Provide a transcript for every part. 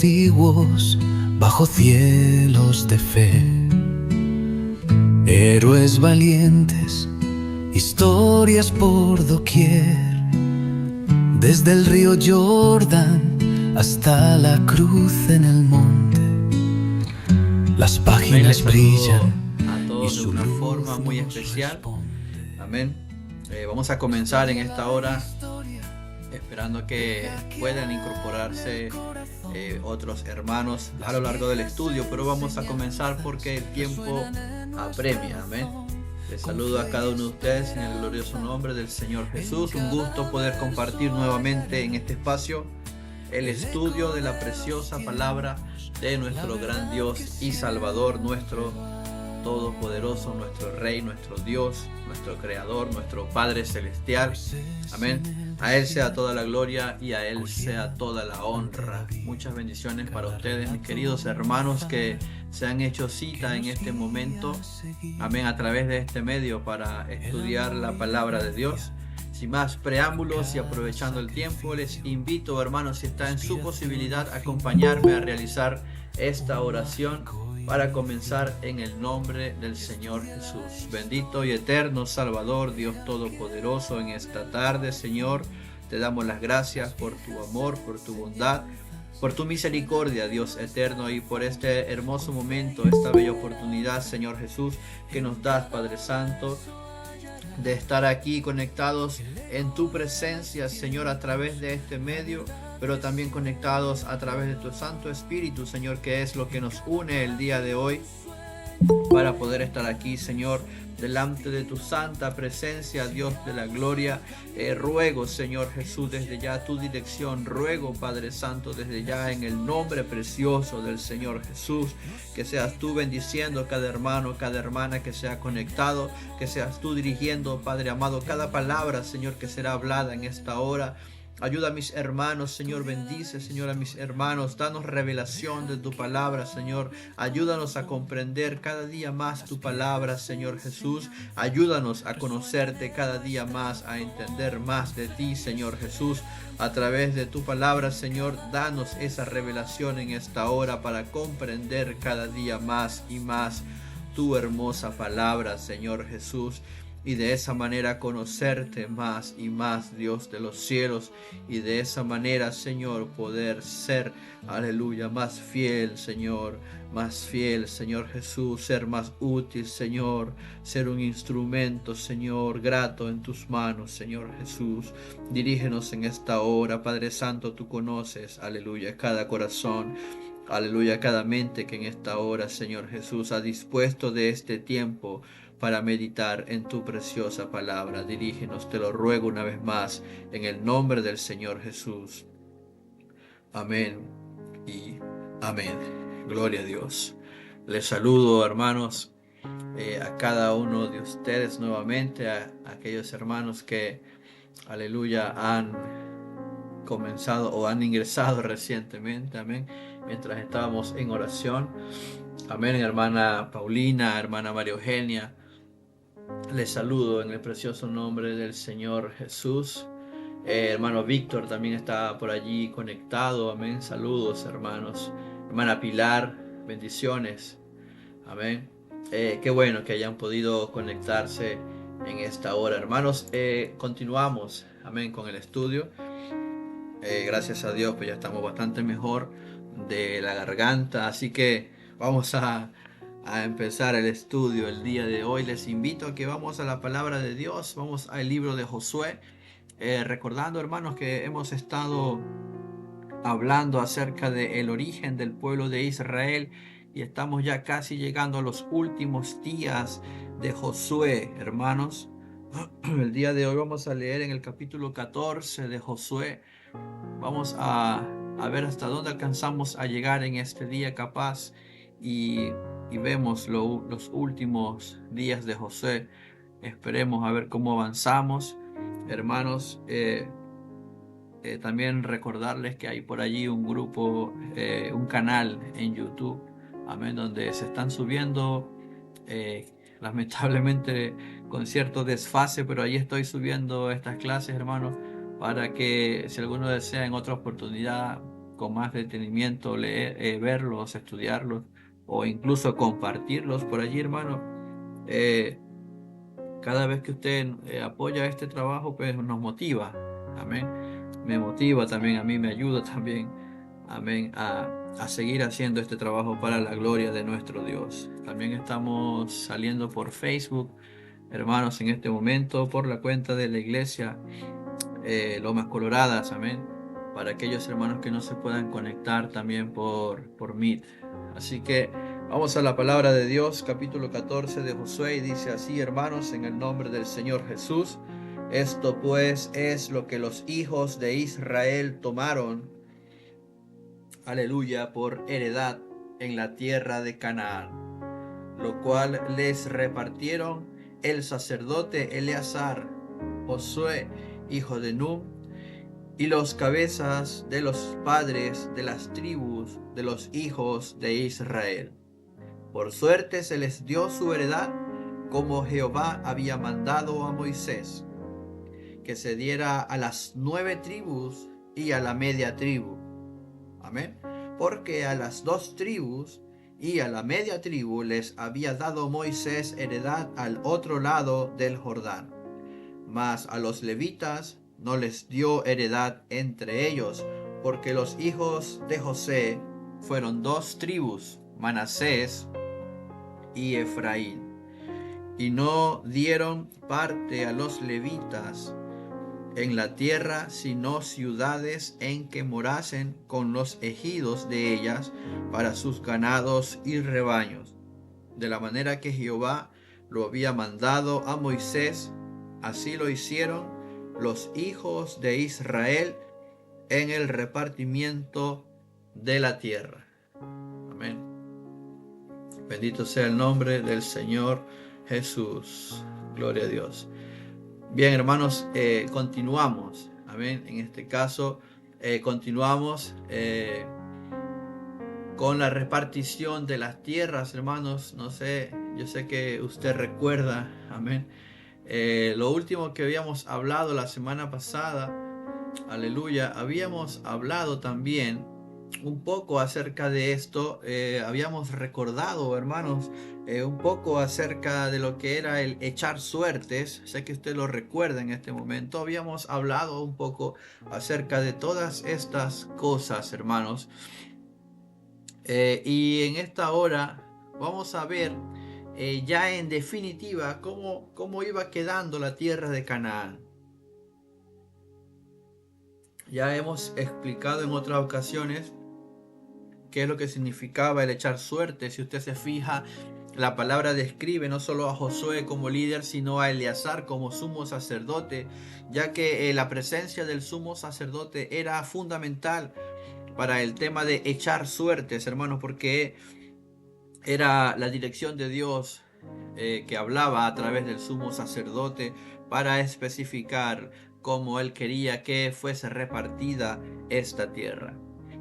antiguos bajo cielos de fe. Héroes valientes, historias por doquier, desde el río Jordán hasta la cruz en el monte. Las páginas brillan a todos de una forma muy especial. Amén. Vamos a comenzar en esta hora, esperando que puedan incorporarse otros hermanos a lo largo del estudio, pero vamos a comenzar porque el tiempo apremia. Amén. Les saludo a cada uno de ustedes en el glorioso nombre del Señor Jesús. Un gusto poder compartir nuevamente en este espacio el estudio de la preciosa palabra de nuestro gran Dios y Salvador, nuestro Todopoderoso, nuestro Rey, nuestro Dios, nuestro Creador, nuestro Padre Celestial. Amén. A Él sea toda la gloria y a Él sea toda la honra. Muchas bendiciones para ustedes, mis queridos hermanos, que se han hecho cita en este momento, amén, a través de este medio para estudiar la palabra de Dios. Sin más preámbulos y aprovechando el tiempo, les invito, hermanos, si está en su posibilidad, a acompañarme a realizar esta oración para comenzar en el nombre del Señor Jesús. Bendito y eterno Salvador, Dios Todopoderoso, en esta tarde, Señor, te damos las gracias por tu amor, por tu bondad, por tu misericordia, Dios eterno, y por este hermoso momento, esta bella oportunidad, Señor Jesús, que nos das, Padre Santo, de estar aquí conectados en tu presencia, Señor, a través de este medio, pero también conectados a través de tu Santo Espíritu, Señor, que es lo que nos une el día de hoy para poder estar aquí, Señor, delante de tu santa presencia, Dios de la gloria. Ruego, Señor Jesús, desde ya tu dirección. Ruego, Padre Santo, desde ya en el nombre precioso del Señor Jesús, que seas tú bendiciendo cada hermano, cada hermana que sea conectado, que seas tú dirigiendo, Padre amado, cada palabra, Señor, que será hablada en esta hora. Ayuda a mis hermanos, Señor, bendice, Señor, a mis hermanos, danos revelación de tu palabra, Señor, ayúdanos a comprender cada día más tu palabra, Señor Jesús, ayúdanos a conocerte cada día más, a entender más de ti, Señor Jesús, a través de tu palabra, Señor, danos esa revelación en esta hora para comprender cada día más y más tu hermosa palabra, Señor Jesús. Y de esa manera conocerte más y más, Dios de los cielos. Y de esa manera, Señor, poder ser, aleluya, más fiel, Señor. Más fiel, Señor Jesús. Ser más útil, Señor. Ser un instrumento, Señor, grato en tus manos, Señor Jesús. Dirígenos en esta hora, Padre Santo, tú conoces, aleluya, cada corazón. Aleluya, cada mente que en esta hora, Señor Jesús, ha dispuesto de este tiempo para meditar en tu preciosa palabra. Dirígenos, te lo ruego una vez más, en el nombre del Señor Jesús. Amén y amén. Gloria a Dios. Les saludo, hermanos, a cada uno de ustedes nuevamente, a aquellos hermanos que, aleluya, han comenzado o han ingresado recientemente, amén, mientras estábamos en oración. Amén, hermana Paulina, hermana María Eugenia, les saludo en el precioso nombre del Señor Jesús. Hermano Víctor también está por allí conectado. Amén. Saludos, hermanos. Hermana Pilar, bendiciones. Amén. Qué bueno que hayan podido conectarse en esta hora, hermanos. Continuamos, amén, con el estudio. Gracias a Dios, pues ya estamos bastante mejor de la garganta. Así que vamos a empezar el estudio el día de hoy. Les invito a que vamos a la palabra de Dios. Vamos al libro de Josué. Recordando, hermanos, que hemos estado hablando acerca del origen del pueblo de Israel y estamos ya casi llegando a los últimos días de Josué, hermanos. El día de hoy vamos a leer en el capítulo 14 de Josué. Vamos a ver hasta dónde alcanzamos a llegar en este día capaz y vemos los últimos días de Josué. Esperemos a ver cómo avanzamos, hermanos. También recordarles que hay por allí un grupo, un canal en YouTube, amén, donde se están subiendo, lamentablemente con cierto desfase, pero allí estoy subiendo estas clases, hermanos, para que si alguno desea en otra oportunidad con más detenimiento, leer, verlos, estudiarlos o incluso compartirlos por allí, hermano. Cada vez que usted apoya este trabajo, pues nos motiva, amén. Me motiva también, a mí me ayuda también, amén, a seguir haciendo este trabajo para la gloria de nuestro Dios. También estamos saliendo por Facebook, hermanos, en este momento, por la cuenta de la iglesia Lomas Coloradas, amén, para aquellos hermanos que no se puedan conectar también por Meet. Así que vamos a la palabra de Dios, capítulo 14 de Josué, y dice así, hermanos, en el nombre del Señor Jesús: esto pues es lo que los hijos de Israel tomaron, aleluya, por heredad en la tierra de Canaán, lo cual les repartieron el sacerdote Eleazar, Josué, hijo de Nun, y los cabezas de los padres de las tribus de los hijos de Israel. Por suerte se les dio su heredad, como Jehová había mandado a Moisés, que se diera a las 9 tribus y a la media tribu. Amén. Porque a las 2 tribus y a la media tribu les había dado Moisés heredad al otro lado del Jordán. Mas a los levitas no les dio heredad entre ellos, porque los hijos de José fueron 2 tribus, Manasés y Efraín, y no dieron parte a los levitas en la tierra, sino ciudades en que morasen con los ejidos de ellas para sus ganados y rebaños, de la manera que Jehová lo había mandado a Moisés. Así lo hicieron los hijos de Israel en el repartimiento de la tierra. Amén. Bendito sea el nombre del Señor Jesús. Gloria a Dios. Bien, hermanos, continuamos. Amén. En este caso, continuamos con la repartición de las tierras, hermanos. No sé, yo sé que usted recuerda, amén, lo último que habíamos hablado la semana pasada, aleluya, habíamos hablado también un poco acerca de esto. Habíamos recordado, hermanos, un poco acerca de lo que era el echar suertes. Sé que usted lo recuerda en este momento. Habíamos hablado un poco acerca de todas estas cosas, hermanos. Y en esta hora vamos a ver ya en definitiva cómo iba quedando la tierra de Canaán. Ya hemos explicado en otras ocasiones qué es lo que significaba el echar suerte. Si usted se fija, la palabra describe no solo a Josué como líder, sino a Eleazar como sumo sacerdote, ya que la presencia del sumo sacerdote era fundamental para el tema de echar suertes, hermanos, porque era la dirección de Dios que hablaba a través del sumo sacerdote para especificar cómo él quería que fuese repartida esta tierra.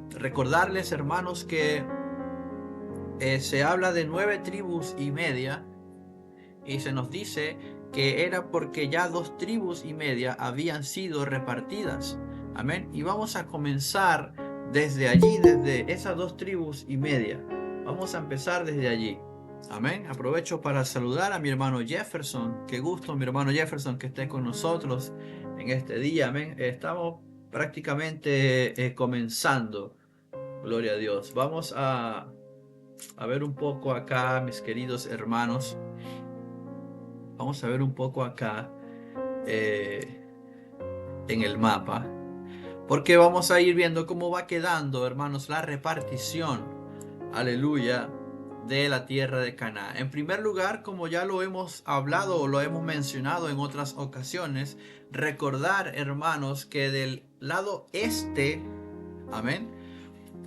Recordarles, hermanos, que se habla de 9 tribus y media, y se nos dice que era porque ya 2 tribus y media habían sido repartidas. Amén. Y vamos a comenzar desde allí, desde esas 2 tribus y media. Vamos a empezar desde allí. Amén. Aprovecho para saludar a mi hermano Jefferson. Qué gusto, mi hermano Jefferson, que esté con nosotros en este día. Amén. Estamos prácticamente comenzando. Gloria a Dios. Vamos a ver un poco acá, mis queridos hermanos. Vamos a ver un poco acá en el mapa, porque vamos a ir viendo cómo va quedando, hermanos, la repartición, aleluya, de la tierra de Canaán. En primer lugar, como ya lo hemos hablado o lo hemos mencionado en otras ocasiones, recordar, hermanos, que del lado este, amén,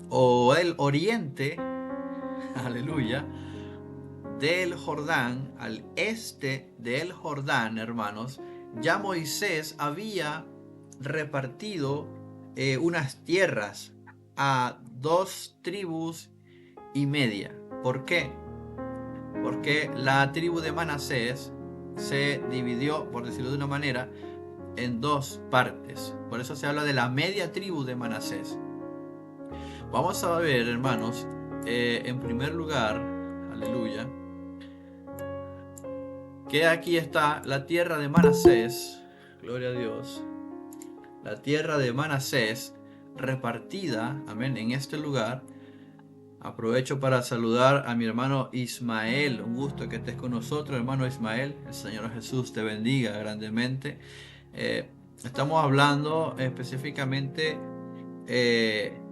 o el oriente, aleluya, del Jordán, al este del Jordán, hermanos, ya Moisés había repartido unas tierras a 2 tribus y media. ¿Por qué? Porque la tribu de Manasés se dividió, por decirlo de una manera, en 2 partes. Por eso se habla de la media tribu de Manasés. Vamos a ver, hermanos, en primer lugar, aleluya, que aquí está la tierra de Manasés, gloria a Dios, la tierra de Manasés repartida, amén, en este lugar. Aprovecho para saludar a mi hermano Ismael, un gusto que estés con nosotros, hermano Ismael, el Señor Jesús te bendiga grandemente. Estamos hablando específicamente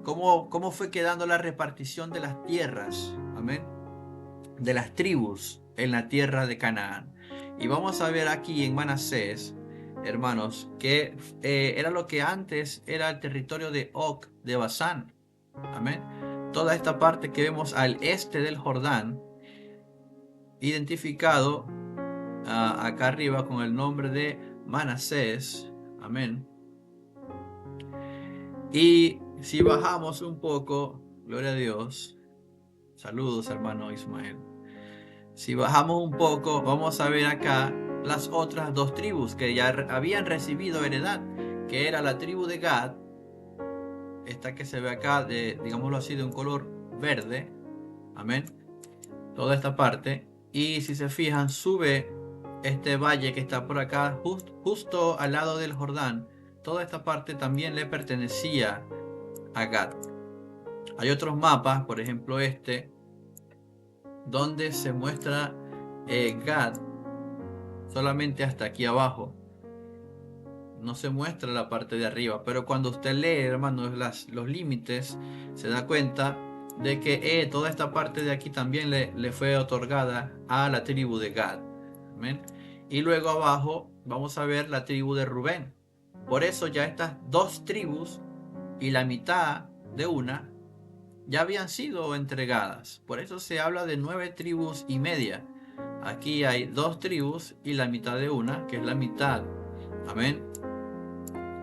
cómo fue quedando la repartición de las tierras, amén, de las tribus en la tierra de Canaán. Y vamos a ver aquí en Manasés, hermanos, que era lo que antes era el territorio de Og, de Basán. Amén. Toda esta parte que vemos al este del Jordán, identificado acá arriba con el nombre de Manasés. Amén. Y si bajamos un poco, gloria a Dios. Saludos, hermano Ismael. Si bajamos un poco, vamos a ver acá las otras dos tribus que ya habían recibido heredad, que era la tribu de Gad, esta que se ve acá, digámoslo así, de un color verde, amén, toda esta parte. Y si se fijan, sube este valle que está por acá, justo al lado del Jordán. Toda esta parte también le pertenecía a Gad. Hay otros mapas, por ejemplo este, donde se muestra Gad solamente hasta aquí abajo. No se muestra la parte de arriba, pero cuando usted lee, hermanos, los límites, se da cuenta de que toda esta parte de aquí también le fue otorgada a la tribu de Gad. ¿Amén? Y luego abajo vamos a ver la tribu de Rubén. Por eso ya estas dos tribus y la mitad de una ya habían sido entregadas. Por eso se habla de 9 tribus y media. Aquí hay 2 tribus y la mitad de una, que es la mitad. Amén.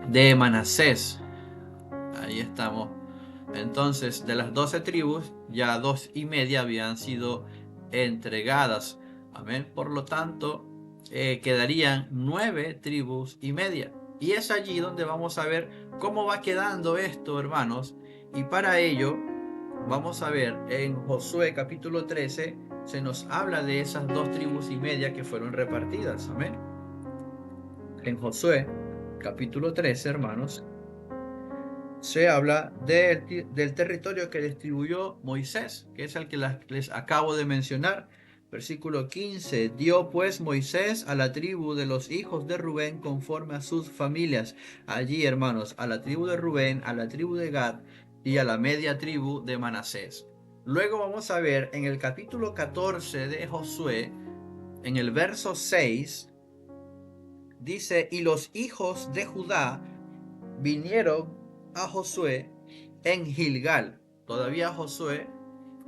De Manasés. Ahí estamos. Entonces, de las 12 tribus, ya 2 y media habían sido entregadas. Amén. Por lo tanto, quedarían 9 tribus y media. Y es allí donde vamos a ver cómo va quedando esto, hermanos. Y para ello, vamos a ver en Josué capítulo 13, se nos habla de esas 2 tribus y media que fueron repartidas. Amén. En Josué capítulo 13, hermanos, se habla del territorio que distribuyó Moisés, que es el que les acabo de mencionar. Versículo 15, dio pues Moisés a la tribu de los hijos de Rubén conforme a sus familias. Allí, hermanos, a la tribu de Rubén, a la tribu de Gad y a la media tribu de Manasés. Luego vamos a ver en el capítulo 14 de Josué, en el verso 6, dice, y los hijos de Judá vinieron a Josué en Gilgal. Todavía Josué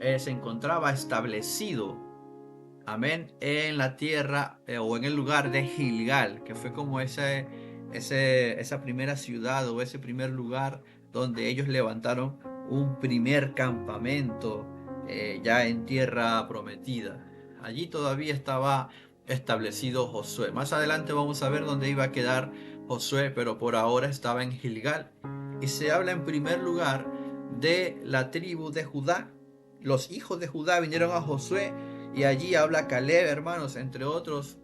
se encontraba establecido, amén, en la tierra o en el lugar de Gilgal, que fue como esa primera ciudad o ese primer lugar donde ellos levantaron un primer campamento ya en tierra prometida. Allí todavía estaba establecido Josué. Más adelante vamos a ver dónde iba a quedar Josué, pero por ahora estaba en Gilgal. Y se habla en primer lugar de la tribu de Judá. Los hijos de Judá vinieron a Josué y allí habla Caleb, hermanos, entre otros.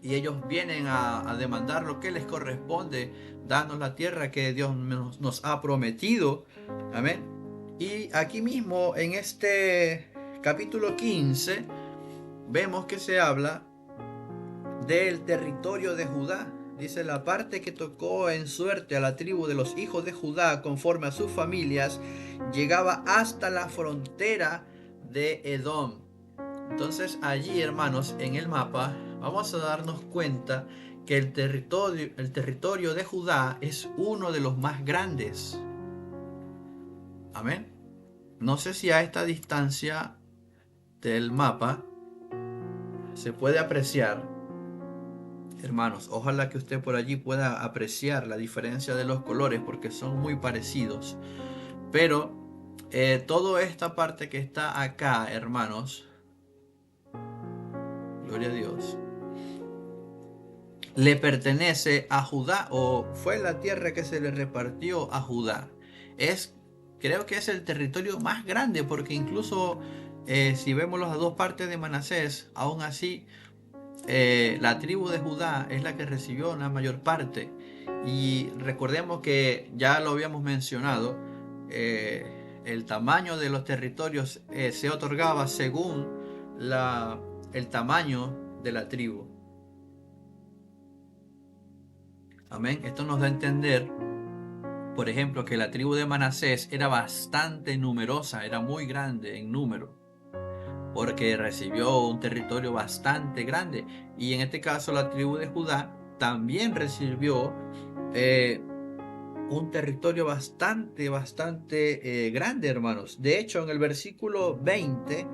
Y ellos vienen a demandar lo que les corresponde, darnos la tierra que Dios nos ha prometido. Amén. Y aquí mismo en este capítulo 15 vemos que se habla del territorio de Judá. Dice, la parte que tocó en suerte a la tribu de los hijos de Judá conforme a sus familias llegaba hasta la frontera de Edom. Entonces allí, hermanos, en el mapa vamos a darnos cuenta que el territorio de Judá es uno de los más grandes. Amén. No sé si a esta distancia del mapa se puede apreciar, hermanos, ojalá que usted por allí pueda apreciar la diferencia de los colores porque son muy parecidos. Pero toda esta parte que está acá, hermanos, gloria a Dios, le pertenece a Judá, o fue la tierra que se le repartió a Judá. Es creo que es el territorio más grande, porque incluso si vemos las dos partes de Manasés, aún así la tribu de Judá es la que recibió la mayor parte. Y recordemos que ya lo habíamos mencionado, el tamaño de los territorios se otorgaba según el tamaño de la tribu. Amén. Esto nos da a entender, por ejemplo, que la tribu de Manasés era bastante numerosa, era muy grande en número, porque recibió un territorio bastante grande. Y en este caso la tribu de Judá también recibió un territorio bastante grande, hermanos. De hecho, en el versículo 20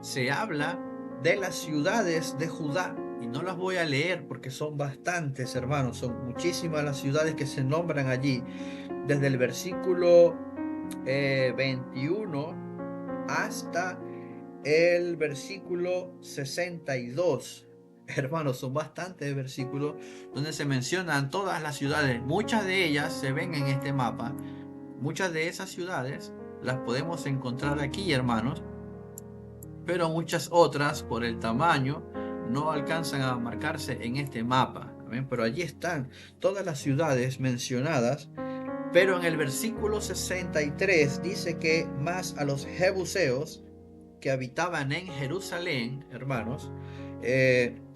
se habla de las ciudades de Judá. Y no las voy a leer porque son bastantes, hermanos. Son muchísimas las ciudades que se nombran allí. Desde el versículo 21 hasta el versículo 62. Hermanos, son bastantes versículos donde se mencionan todas las ciudades. Muchas de ellas se ven en este mapa. Muchas de esas ciudades las podemos encontrar aquí, hermanos. Pero muchas otras, por el tamaño, no alcanzan a marcarse en este mapa. ¿Amén? Pero allí están todas las ciudades mencionadas. Pero en el versículo 63 dice que más a los jebuseos que habitaban en Jerusalén, hermanos,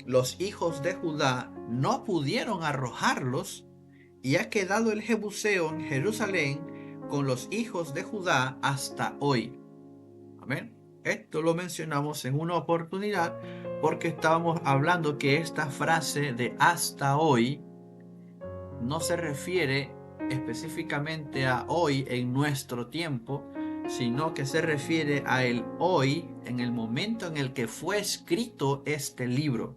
los hijos de Judá no pudieron arrojarlos, y ha quedado el jebuseo en Jerusalén con los hijos de Judá hasta hoy. Amén. Esto lo mencionamos en una oportunidad porque estábamos hablando que esta frase de hasta hoy no se refiere específicamente a hoy en nuestro tiempo, sino que se refiere a el hoy en el momento en el que fue escrito este libro.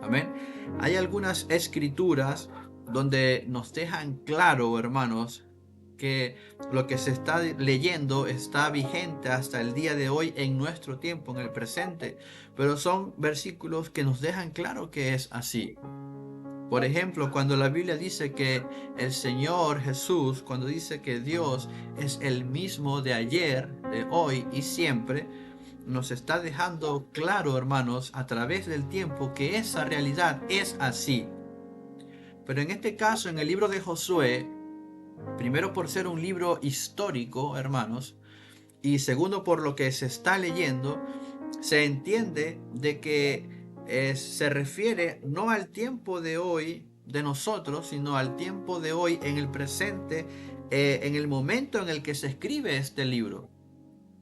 Amén. Hay algunas escrituras donde nos dejan claro, hermanos, que lo que se está leyendo está vigente hasta el día de hoy en nuestro tiempo, en el presente, pero son versículos que nos dejan claro que es así. Por ejemplo, cuando la Biblia dice que el Señor Jesús, cuando dice que Dios es el mismo de ayer, de hoy y siempre, nos está dejando claro, hermanos, a través del tiempo que esa realidad es así. Pero en este caso, en el libro de Josué, primero por ser un libro histórico, hermanos, y segundo por lo que se está leyendo, se entiende de que se refiere no al tiempo de hoy de nosotros, sino al tiempo de hoy en el presente, en el momento en el que se escribe este libro.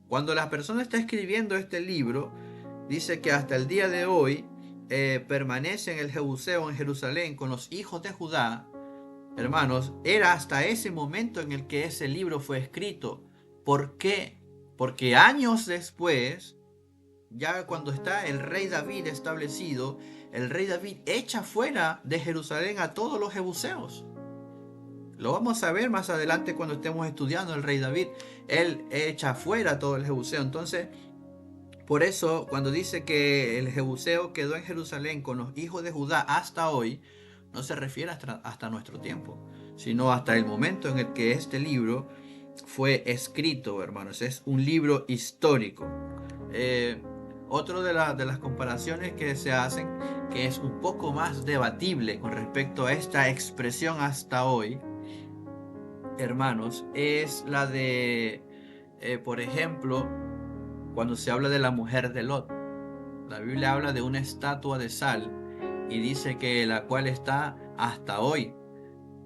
Cuando la persona está escribiendo este libro, dice que hasta el día de hoy permanece en el Jebuseo en Jerusalén con los hijos de Judá. Hermanos, era hasta ese momento en el que ese libro fue escrito. ¿Por qué? Porque años después, ya cuando está el rey David establecido, el rey David echa fuera de Jerusalén a todos los jebuseos. Lo vamos a ver más adelante cuando estemos estudiando el rey David. Él echa fuera todo el jebuseo. Entonces, por eso, cuando dice que el jebuseo quedó en Jerusalén con los hijos de Judá hasta hoy, no se refiere hasta nuestro tiempo, sino hasta el momento en el que este libro fue escrito, hermanos. Es un libro histórico. Otro de las comparaciones que se hacen, que es un poco más debatible con respecto a esta expresión hasta hoy, hermanos, es la de, por ejemplo, cuando se habla de la mujer de Lot. La Biblia habla de una estatua de sal y dice que la cual está hasta hoy.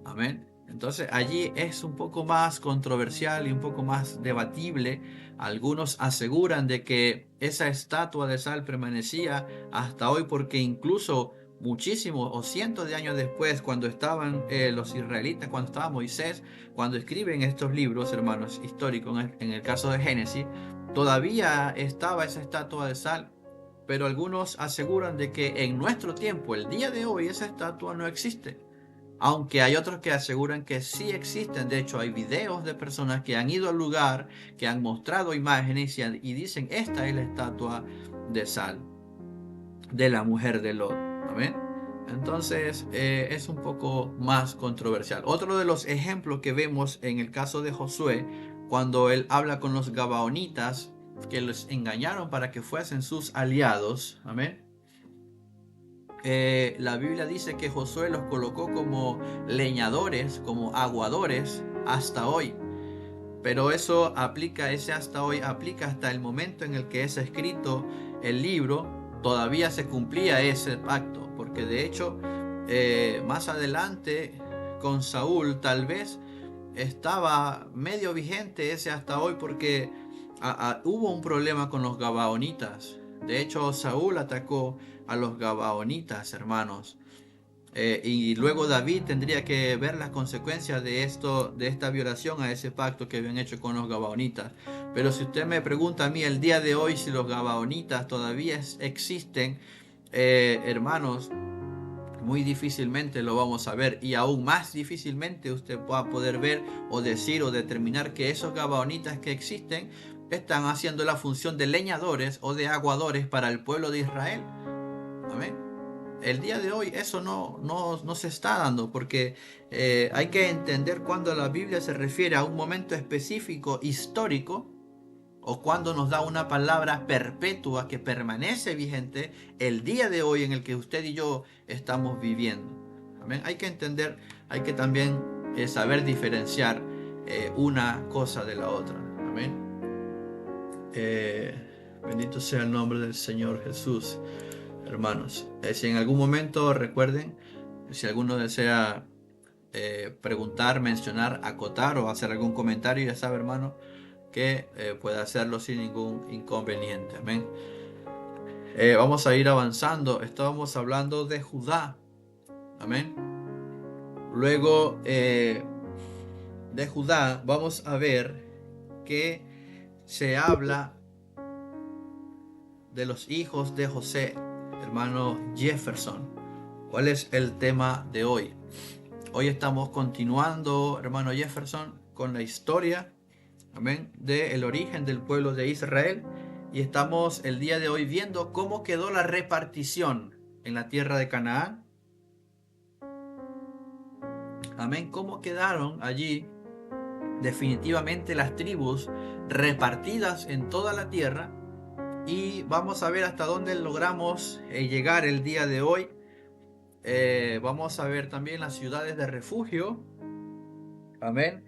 Amén. Entonces allí es un poco más controversial y un poco más debatible. Algunos aseguran de que esa estatua de sal permanecía hasta hoy porque incluso muchísimos o cientos de años después, cuando estaban los israelitas, cuando estaba Moisés, cuando escriben estos libros, hermanos, históricos, en el caso de Génesis, todavía estaba esa estatua de sal. Pero algunos aseguran de que en nuestro tiempo, el día de hoy, esa estatua no existe. Aunque hay otros que aseguran que sí existen. De hecho, hay videos de personas que han ido al lugar, que han mostrado imágenes y dicen, esta es la estatua de sal de la mujer de Lot. ¿Amén? Entonces es un poco más controversial. Otro de los ejemplos que vemos en el caso de Josué, cuando él habla con los gabaonitas, que los engañaron para que fuesen sus aliados, amén. La Biblia dice que Josué los colocó como leñadores, como aguadores, hasta hoy. Pero eso aplica, ese hasta hoy aplica hasta el momento en el que es escrito el libro. Todavía se cumplía ese pacto, porque de hecho más adelante con Saúl tal vez estaba medio vigente ese hasta hoy, porque hubo un problema con los gabaonitas. De hecho, Saúl atacó a los gabaonitas, hermanos. Y luego David tendría que ver las consecuencias de esto, de esta violación a ese pacto que habían hecho con los gabaonitas. Pero si usted me pregunta a mí el día de hoy si los gabaonitas todavía existen, hermanos, muy difícilmente lo vamos a ver, y aún más difícilmente usted va a poder ver o decir o determinar que esos gabaonitas que existen están haciendo la función de leñadores o de aguadores para el pueblo de Israel. Amén. El día de hoy eso no se está dando, porque hay que entender cuando la Biblia se refiere a un momento específico histórico, o cuando nos da una palabra perpetua que permanece vigente el día de hoy en el que usted y yo estamos viviendo. Amén. Hay que entender, hay que también saber diferenciar una cosa de la otra. Amén. Bendito sea el nombre del Señor Jesús. Hermanos, si en algún momento recuerden, si alguno desea preguntar, mencionar, acotar o hacer algún comentario, ya sabe, hermano, que puede hacerlo sin ningún inconveniente. Amén. Vamos a ir avanzando. Estábamos hablando de Judá. Amén. Luego de Judá vamos a ver que se habla de los hijos de José, hermano Jefferson. ¿Cuál es el tema de hoy? Hoy estamos continuando, hermano Jefferson, con la historia, amén, del origen del pueblo de Israel, y estamos el día de hoy viendo cómo quedó la repartición en la tierra de Canaán. Amén, cómo quedaron allí definitivamente las tribus repartidas en toda la tierra, y vamos a ver hasta dónde logramos llegar el día de hoy. Vamos a ver también las ciudades de refugio. Amén.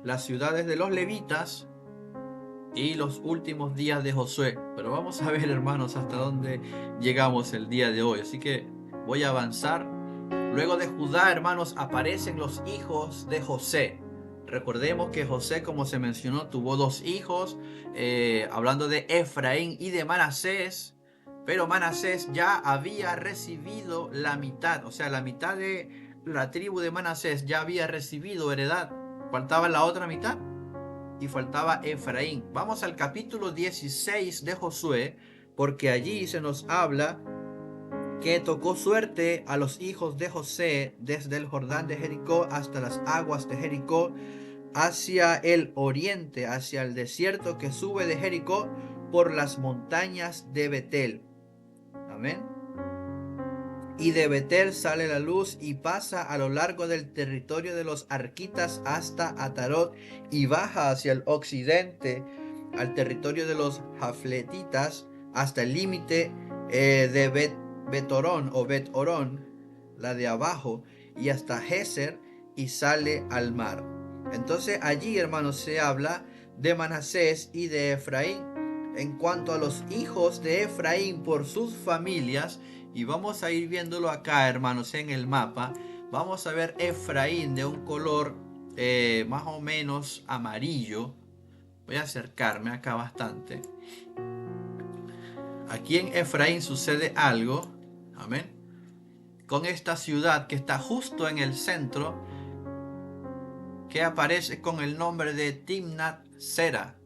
Las ciudades de los levitas y los últimos días de Josué. Pero vamos a ver, hermanos, hasta dónde llegamos el día de hoy. Así que voy a avanzar. Luego de Judá, hermanos, aparecen los hijos de José. Recordemos que José, como se mencionó, tuvo dos hijos, hablando de Efraín y de Manasés. Pero Manasés ya había recibido la mitad, o sea, la mitad de la tribu de Manasés ya había recibido heredad. Faltaba la otra mitad y faltaba Efraín. Vamos al capítulo 16 de Josué, porque allí se nos habla que tocó suerte a los hijos de José desde el Jordán de Jericó hasta las aguas de Jericó, hacia el oriente, hacia el desierto que sube de Jericó por las montañas de Betel. Amén. Y de Betel sale la luz y pasa a lo largo del territorio de los arquitas hasta Atarot, y baja hacia el occidente al territorio de los jafletitas hasta el límite de Bet-Orón o Bet-Orón, la de abajo, y hasta Geser, y sale al mar. Entonces allí, hermanos, se habla de Manasés y de Efraín. En cuanto a los hijos de Efraín por sus familias, y vamos a ir viéndolo acá, hermanos, en el mapa, vamos a ver Efraín de un color más o menos amarillo. Voy a acercarme acá bastante. Aquí en Efraín sucede algo, amén, con esta ciudad que está justo en el centro, que aparece con el nombre de Timnat Sera.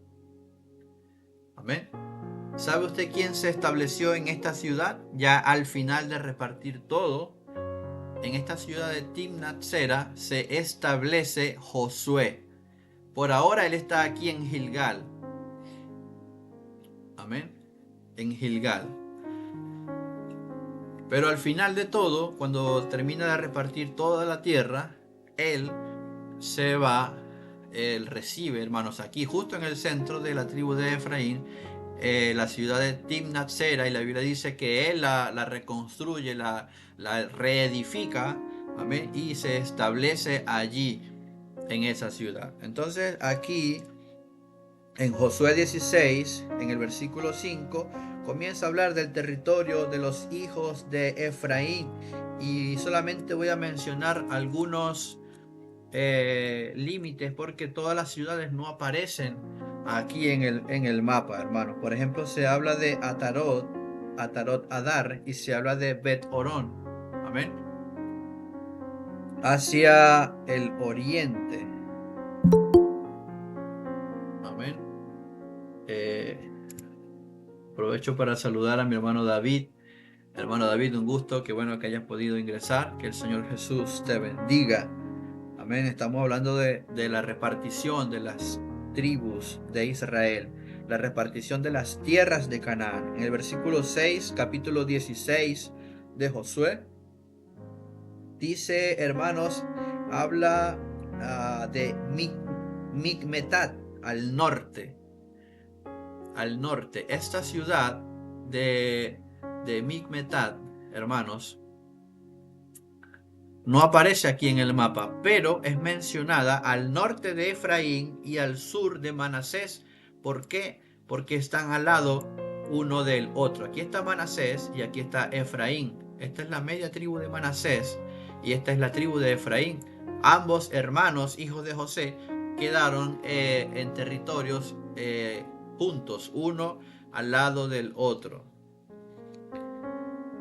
Amén. ¿Sabe usted quién se estableció en esta ciudad? Ya al final de repartir todo, en esta ciudad de Timnat Sera se establece Josué. Por ahora él está aquí en Gilgal. Amén. En Gilgal. Pero al final de todo, cuando termina de repartir toda la tierra, él se va, él recibe, hermanos, aquí justo en el centro de la tribu de Efraín, la ciudad de Timnat Sera, y la Biblia dice que él la reconstruye, la reedifica, amén, y se establece allí en esa ciudad. Entonces aquí en Josué 16, en el versículo 5, comienza a hablar del territorio de los hijos de Efraín, y solamente voy a mencionar algunos límites, porque todas las ciudades no aparecen aquí en el mapa, hermanos. Por ejemplo, se habla de Atarot Adar, y se habla de Bet Orón, amén, hacia el oriente, amén. Aprovecho para saludar a mi hermano David. Hermano David, un gusto, qué bueno que hayas podido ingresar, que el Señor Jesús te bendiga. Amén. Estamos hablando de la repartición de las tribus de Israel, la repartición de las tierras de Canaán. En el versículo 6, capítulo 16 de Josué, dice, hermanos, habla de Micmetat, al norte. Al norte. Esta ciudad de Micmetat, hermanos, no aparece aquí en el mapa, pero es mencionada al norte de Efraín y al sur de Manasés. ¿Por qué? Porque están al lado uno del otro. Aquí está Manasés y aquí está Efraín. Esta es la media tribu de Manasés y esta es la tribu de Efraín. Ambos hermanos, hijos de José, quedaron en territorios juntos, uno al lado del otro.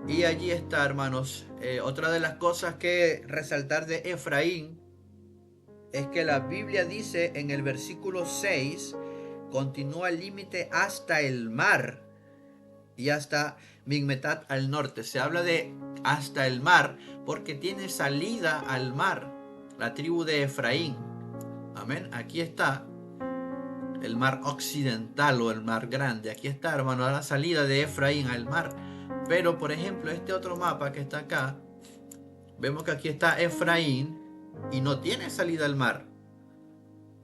Y allí está, hermanos, otra de las cosas que resaltar de Efraín es que la Biblia dice en el versículo 6, continúa el límite hasta el mar y hasta Migmetat al norte. Se habla de hasta el mar porque tiene salida al mar, la tribu de Efraín. Amén. Aquí está el mar occidental o el mar grande. Aquí está, hermano, la salida de Efraín al mar. Pero, por ejemplo, este otro mapa que está acá, vemos que aquí está Efraín y no tiene salida al mar.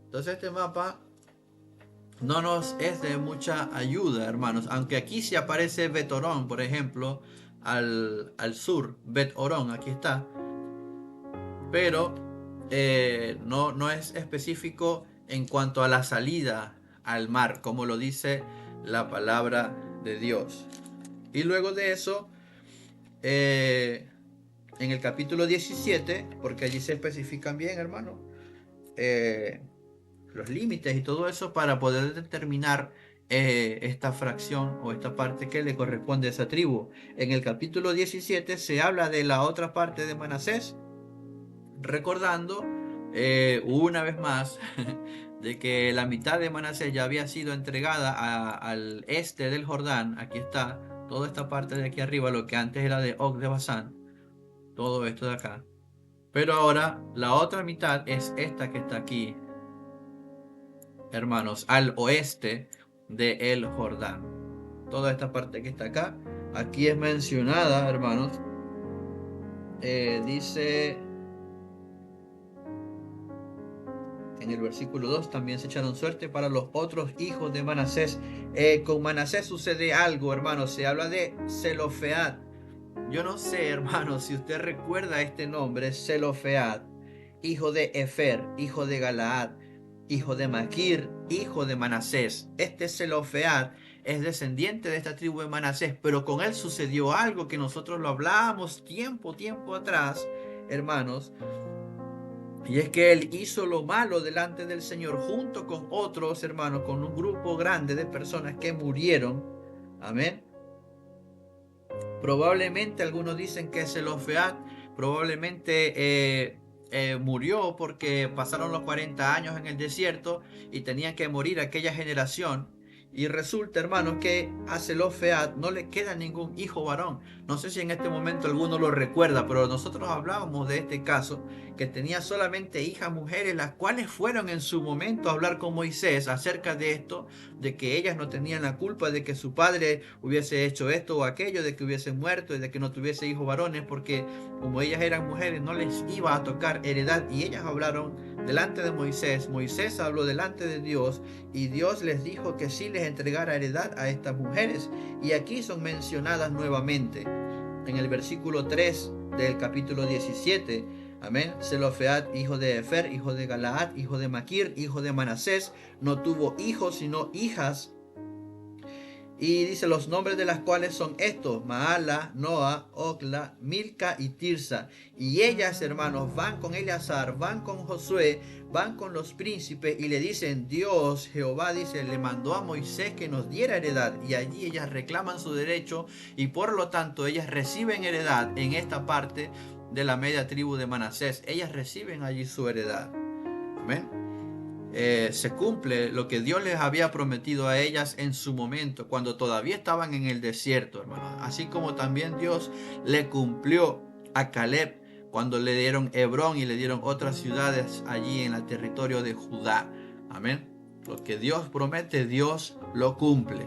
Entonces este mapa no nos es de mucha ayuda, hermanos. Aunque aquí sí aparece Bet Orón, por ejemplo, al sur. Bet Orón, aquí está. Pero no es específico en cuanto a la salida al mar, como lo dice la palabra de Dios. Y luego de eso, en el capítulo 17, porque allí se especifican bien, hermano, los límites y todo eso para poder determinar esta fracción o esta parte que le corresponde a esa tribu. En el capítulo 17 se habla de la otra parte de Manasés, recordando una vez más de que la mitad de Manasés ya había sido entregada al este del Jordán. Aquí está toda esta parte de aquí arriba, lo que antes era de Og de Basán, todo esto de acá. Pero ahora la otra mitad es esta que está aquí, hermanos, al oeste de el Jordán. Toda esta parte que está acá, aquí es mencionada, hermanos. Dice en el versículo 2, también se echaron suerte para los otros hijos de Manasés. Con Manasés sucede algo, hermanos. Se habla de Zelofead. Yo no sé, hermanos, si usted recuerda este nombre, Zelofead, hijo de Efer, hijo de Galaad, hijo de Maquir, hijo de Manasés. Este Zelofead es descendiente de esta tribu de Manasés, pero con él sucedió algo que nosotros lo hablábamos tiempo atrás, hermanos. Y es que él hizo lo malo delante del Señor junto con otros hermanos, con un grupo grande de personas que murieron. Amén. Probablemente algunos dicen que Zelofead probablemente murió porque pasaron los 40 años en el desierto y tenían que morir aquella generación. Y resulta, hermanos, que a Zelofead no le queda ningún hijo varón. No sé si en este momento alguno lo recuerda, pero nosotros hablábamos de este caso, que tenía solamente hijas mujeres, las cuales fueron en su momento a hablar con Moisés acerca de esto, de que ellas no tenían la culpa de que su padre hubiese hecho esto o aquello, de que hubiese muerto y de que no tuviese hijos varones, porque como ellas eran mujeres no les iba a tocar heredad. Y ellas hablaron delante de Moisés. Moisés habló delante de Dios y Dios les dijo que sí les entregara heredad a estas mujeres. Y aquí son mencionadas nuevamente en el versículo 3 del capítulo 17. Amén. Zelofead, hijo de Efer, hijo de Galaad, hijo de Maquir, hijo de Manasés, no tuvo hijos sino hijas. Y dice los nombres de las cuales son estos: Maala, Noa, Ogla, Milca y Tirsa. Y ellas, hermanos, van con Eleazar, van con Josué, van con los príncipes y le dicen: Dios, Jehová, dice, le mandó a Moisés que nos diera heredad. Y allí ellas reclaman su derecho y por lo tanto ellas reciben heredad en esta parte de la media tribu de Manasés. Ellas reciben allí su heredad. Amén. Se cumple lo que Dios les había prometido a ellas en su momento, cuando todavía estaban en el desierto, hermanos. Así como también Dios le cumplió a Caleb cuando le dieron Hebrón y le dieron otras ciudades allí en el territorio de Judá. Amén. Lo que Dios promete, Dios lo cumple.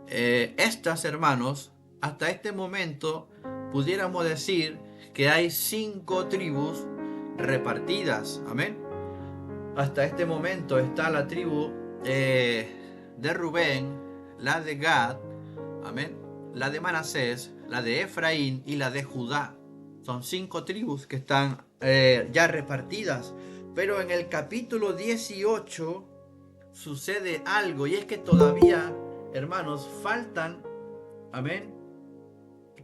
Estas, hermanos, hasta este momento pudiéramos decir que hay 5 tribus repartidas. Amén. Hasta este momento está la tribu de Rubén, la de Gad, amén, la de Manasés, la de Efraín y la de Judá. Son 5 tribus que están ya repartidas. Pero en el capítulo 18 sucede algo, y es que todavía, hermanos, faltan, amén,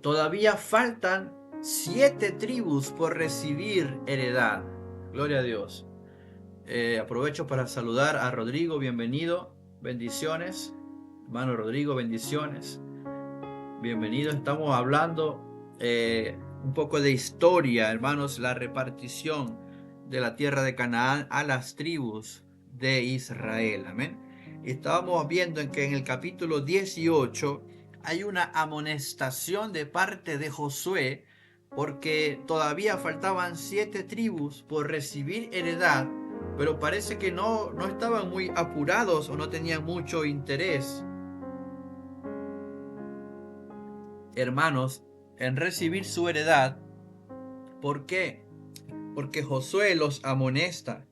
todavía faltan 7 tribus por recibir heredad. Gloria a Dios. Aprovecho para saludar a Rodrigo, bienvenido, bendiciones, hermano Rodrigo, bendiciones, bienvenido. Estamos hablando un poco de historia, hermanos, la repartición de la tierra de Canaán a las tribus de Israel, amén. Estábamos viendo en que en el capítulo 18 hay una amonestación de parte de Josué, porque todavía faltaban 7 tribus por recibir heredad. Pero parece que no estaban muy apurados o no tenían mucho interés, hermanos, en recibir su heredad. ¿Por qué? Porque Josué los amonesta.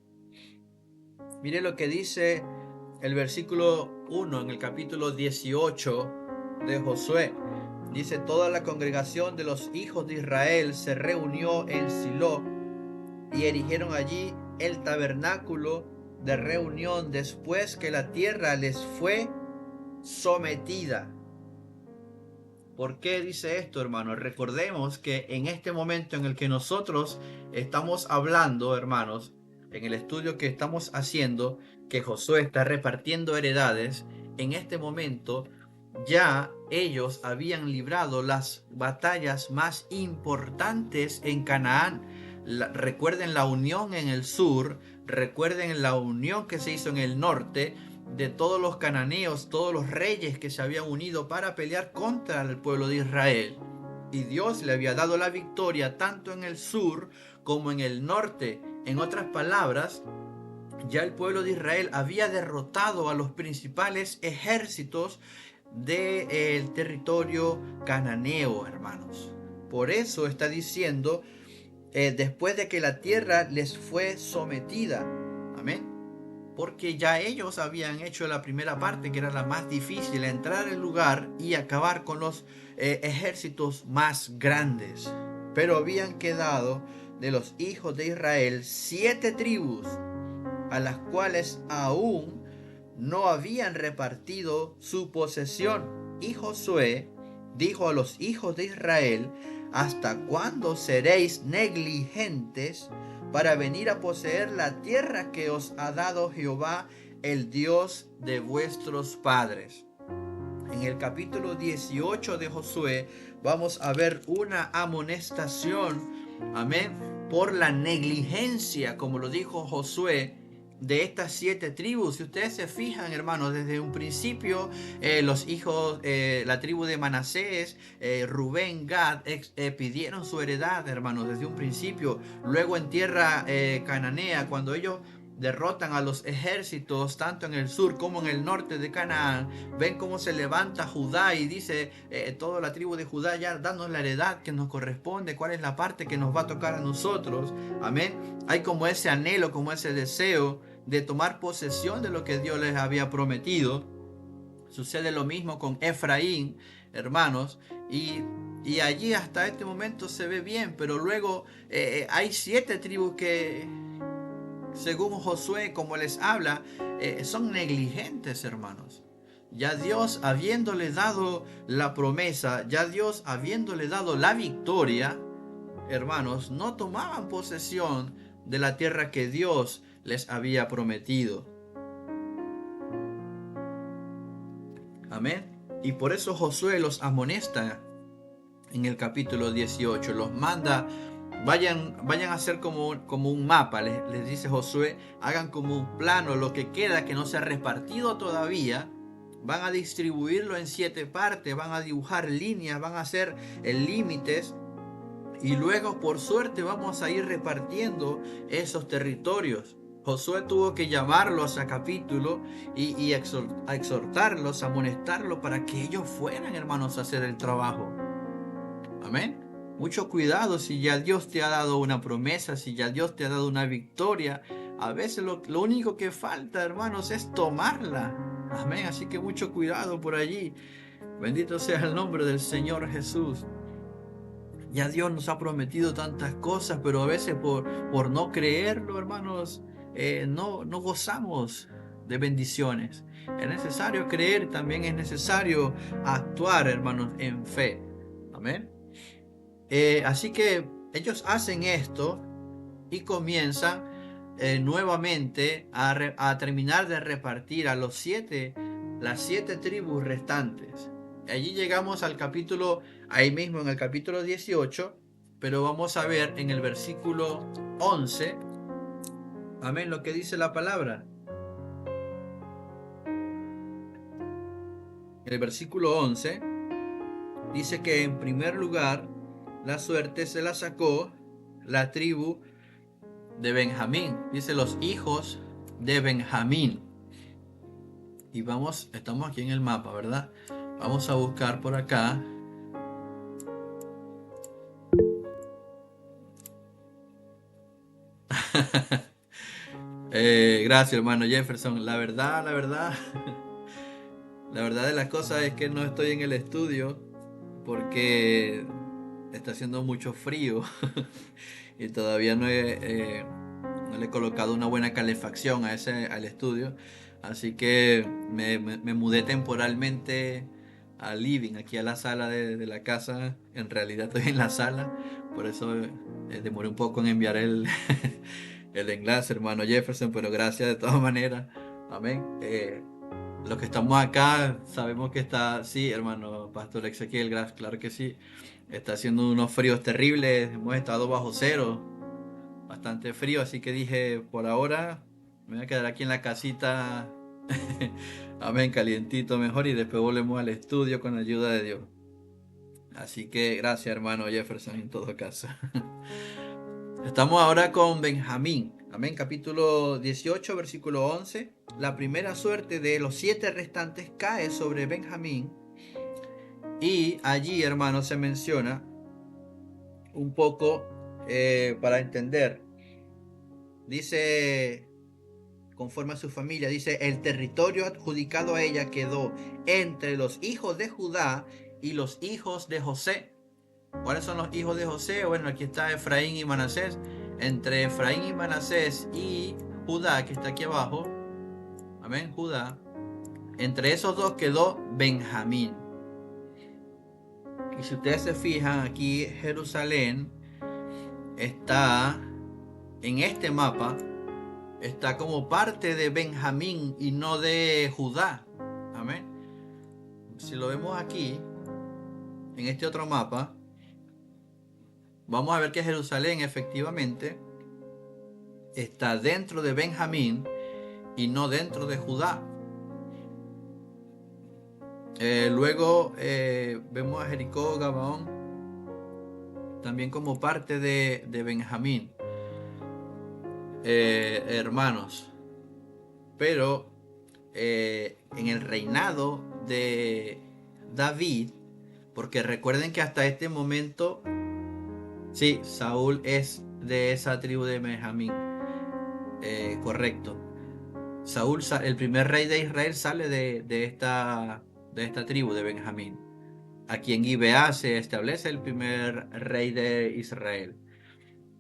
Mire lo que dice el versículo 1 en el capítulo 18 de Josué. Dice: toda la congregación de los hijos de Israel se reunió en Silo y erigieron allí el tabernáculo de reunión después que la tierra les fue sometida. ¿Por qué dice esto, hermanos? Recordemos que en este momento en el que nosotros estamos hablando, hermanos, en el estudio que estamos haciendo, que Josué está repartiendo heredades, en este momento ya ellos habían librado las batallas más importantes en Canaán. Recuerden la unión en el sur, recuerden la unión que se hizo en el norte de todos los cananeos, todos los reyes que se habían unido para pelear contra el pueblo de Israel. Y Dios le había dado la victoria tanto en el sur como en el norte. En otras palabras, ya el pueblo de Israel había derrotado a los principales ejércitos del territorio cananeo, hermanos. Por eso está diciendo: después de que la tierra les fue sometida. Amén. Porque ya ellos habían hecho la primera parte, que era la más difícil, entrar al lugar y acabar con los ejércitos más grandes. Pero habían quedado de los hijos de Israel 7 tribus, a las cuales aún no habían repartido su posesión. Y Josué dijo a los hijos de Israel: ¿hasta cuándo seréis negligentes para venir a poseer la tierra que os ha dado Jehová, el Dios de vuestros padres? En el capítulo 18 de Josué vamos a ver una amonestación, amén, por la negligencia, como lo dijo Josué, de estas 7 tribus. Si ustedes se fijan, hermanos, desde un principio, los hijos, la tribu de Manasés, Rubén, Gad, pidieron su heredad, hermanos, desde un principio. Luego en tierra cananea, cuando ellos derrotan a los ejércitos tanto en el sur como en el norte de Canaán, ven cómo se levanta Judá y dice toda la tribu de Judá, ya danos la heredad que nos corresponde, cuál es la parte que nos va a tocar a nosotros. Amén. Hay como ese anhelo, como ese deseo de tomar posesión de lo que Dios les había prometido. Sucede lo mismo con Efraín, hermanos, y allí hasta este momento se ve bien, pero luego hay 7 tribus que, según Josué, como les habla, son negligentes, hermanos. Ya Dios habiéndole dado la promesa, ya Dios habiéndole dado la victoria, hermanos, no tomaban posesión de la tierra que Dios les había prometido. Amén. Y por eso Josué los amonesta en el capítulo 18, los manda. Vayan a hacer como un mapa, les dice Josué, hagan como un plano, lo que queda que no se ha repartido todavía, van a distribuirlo en 7 partes, van a dibujar líneas, van a hacer límites, y luego por suerte vamos a ir repartiendo esos territorios. Josué tuvo que llamarlos a capítulo y a exhortarlos, a amonestarlos para que ellos fueran, hermanos, a hacer el trabajo. Amén. Mucho cuidado si ya Dios te ha dado una promesa, si ya Dios te ha dado una victoria. A veces lo único que falta, hermanos, es tomarla. Amén. Así que mucho cuidado por allí. Bendito sea el nombre del Señor Jesús. Ya Dios nos ha prometido tantas cosas, pero a veces por no creerlo, hermanos, no gozamos de bendiciones. Es necesario creer, también es necesario actuar, hermanos, en fe. Amén. Así que ellos hacen esto y comienzan nuevamente a terminar de repartir a las 7 tribus restantes. Allí llegamos al capítulo, ahí mismo en el capítulo 18, pero vamos a ver en el versículo 11, amén, lo que dice la palabra. El versículo 11 dice que en primer lugar la suerte se la sacó la tribu de Benjamín. Dice los hijos de Benjamín. Y estamos aquí en el mapa, ¿verdad? Vamos a buscar por acá. Gracias, hermano Jefferson. La verdad de las cosas es que no estoy en el estudio porque está haciendo mucho frío y todavía no le he colocado una buena calefacción al estudio, así que me mudé temporalmente al living, aquí a la sala de la casa. En realidad estoy en la sala, por eso demoré un poco en enviar el enlace, hermano Jefferson, pero gracias de todas maneras. Amén. Los que estamos acá sabemos que está, sí, hermano Pastor Ezequiel, claro que sí, está haciendo unos fríos terribles, hemos estado bajo cero, bastante frío, así que dije, por ahora me voy a quedar aquí en la casita, amén, calientito mejor, y después volvemos al estudio con la ayuda de Dios. Así que gracias, hermano Jefferson, en todo caso. Estamos ahora con Benjamín. Amén, capítulo 18, versículo 11. La primera suerte de los 7 restantes cae sobre Benjamín. Y allí, hermanos, se menciona un poco para entender. Dice, conforme a su familia, dice, el territorio adjudicado a ella quedó entre los hijos de Judá y los hijos de José. ¿Cuáles son los hijos de José? Bueno, aquí está Efraín y Manasés. Entre Efraín y Manasés y Judá, que está aquí abajo, amén, Judá, entre esos dos quedó Benjamín. Y si ustedes se fijan, aquí Jerusalén está en este mapa, está como parte de Benjamín y no de Judá. Amén. Si lo vemos aquí, en este otro mapa, vamos a ver que Jerusalén efectivamente está dentro de Benjamín, y no dentro de Judá. Luego vemos a Jericó, Gabaón, también como parte de Benjamín, hermanos. Pero en el reinado de David, porque recuerden que hasta este momento, sí, Saúl es de esa tribu de Benjamín, correcto. Saúl, el primer rey de Israel, sale de esta tribu de Benjamín. Aquí en Gibeá se establece el primer rey de Israel.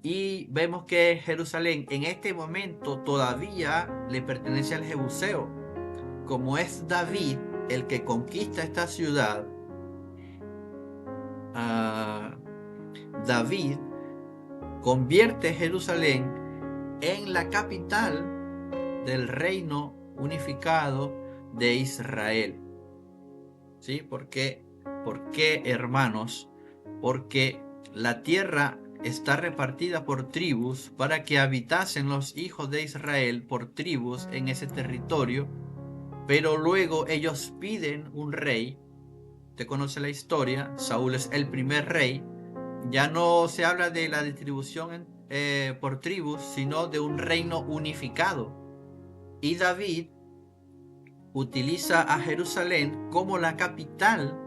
Y vemos que Jerusalén en este momento todavía le pertenece al Jebuseo. Como es David el que conquista esta ciudad, David convierte Jerusalén en la capital del reino unificado de Israel. ¿Sí? ¿Por qué, hermanos? Porque la tierra está repartida por tribus para que habitasen los hijos de Israel por tribus en ese territorio, pero luego ellos piden un rey. Usted conoce la historia, Saúl es el primer rey. Ya no se habla de la distribución por tribus, sino de un reino unificado. Y David utiliza a Jerusalén como la capital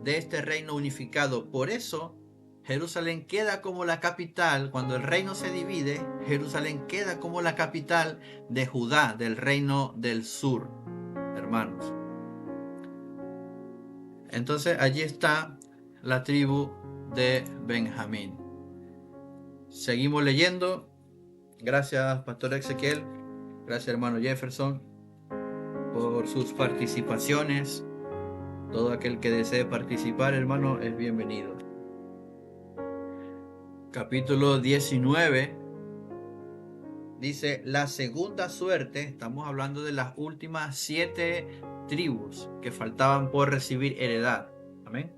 de este reino unificado. Por eso Jerusalén queda como la capital. Cuando el reino se divide, Jerusalén queda como la capital de Judá, del reino del sur, hermanos. Entonces allí está la tribu de Benjamín. Seguimos leyendo. Gracias, Pastor Ezequiel. Gracias, hermano Jefferson, por sus participaciones. Todo aquel que desee participar, hermano, es bienvenido. Capítulo 19 dice: la segunda suerte. Estamos hablando de las últimas 7 tribus que faltaban por recibir heredad. Amén.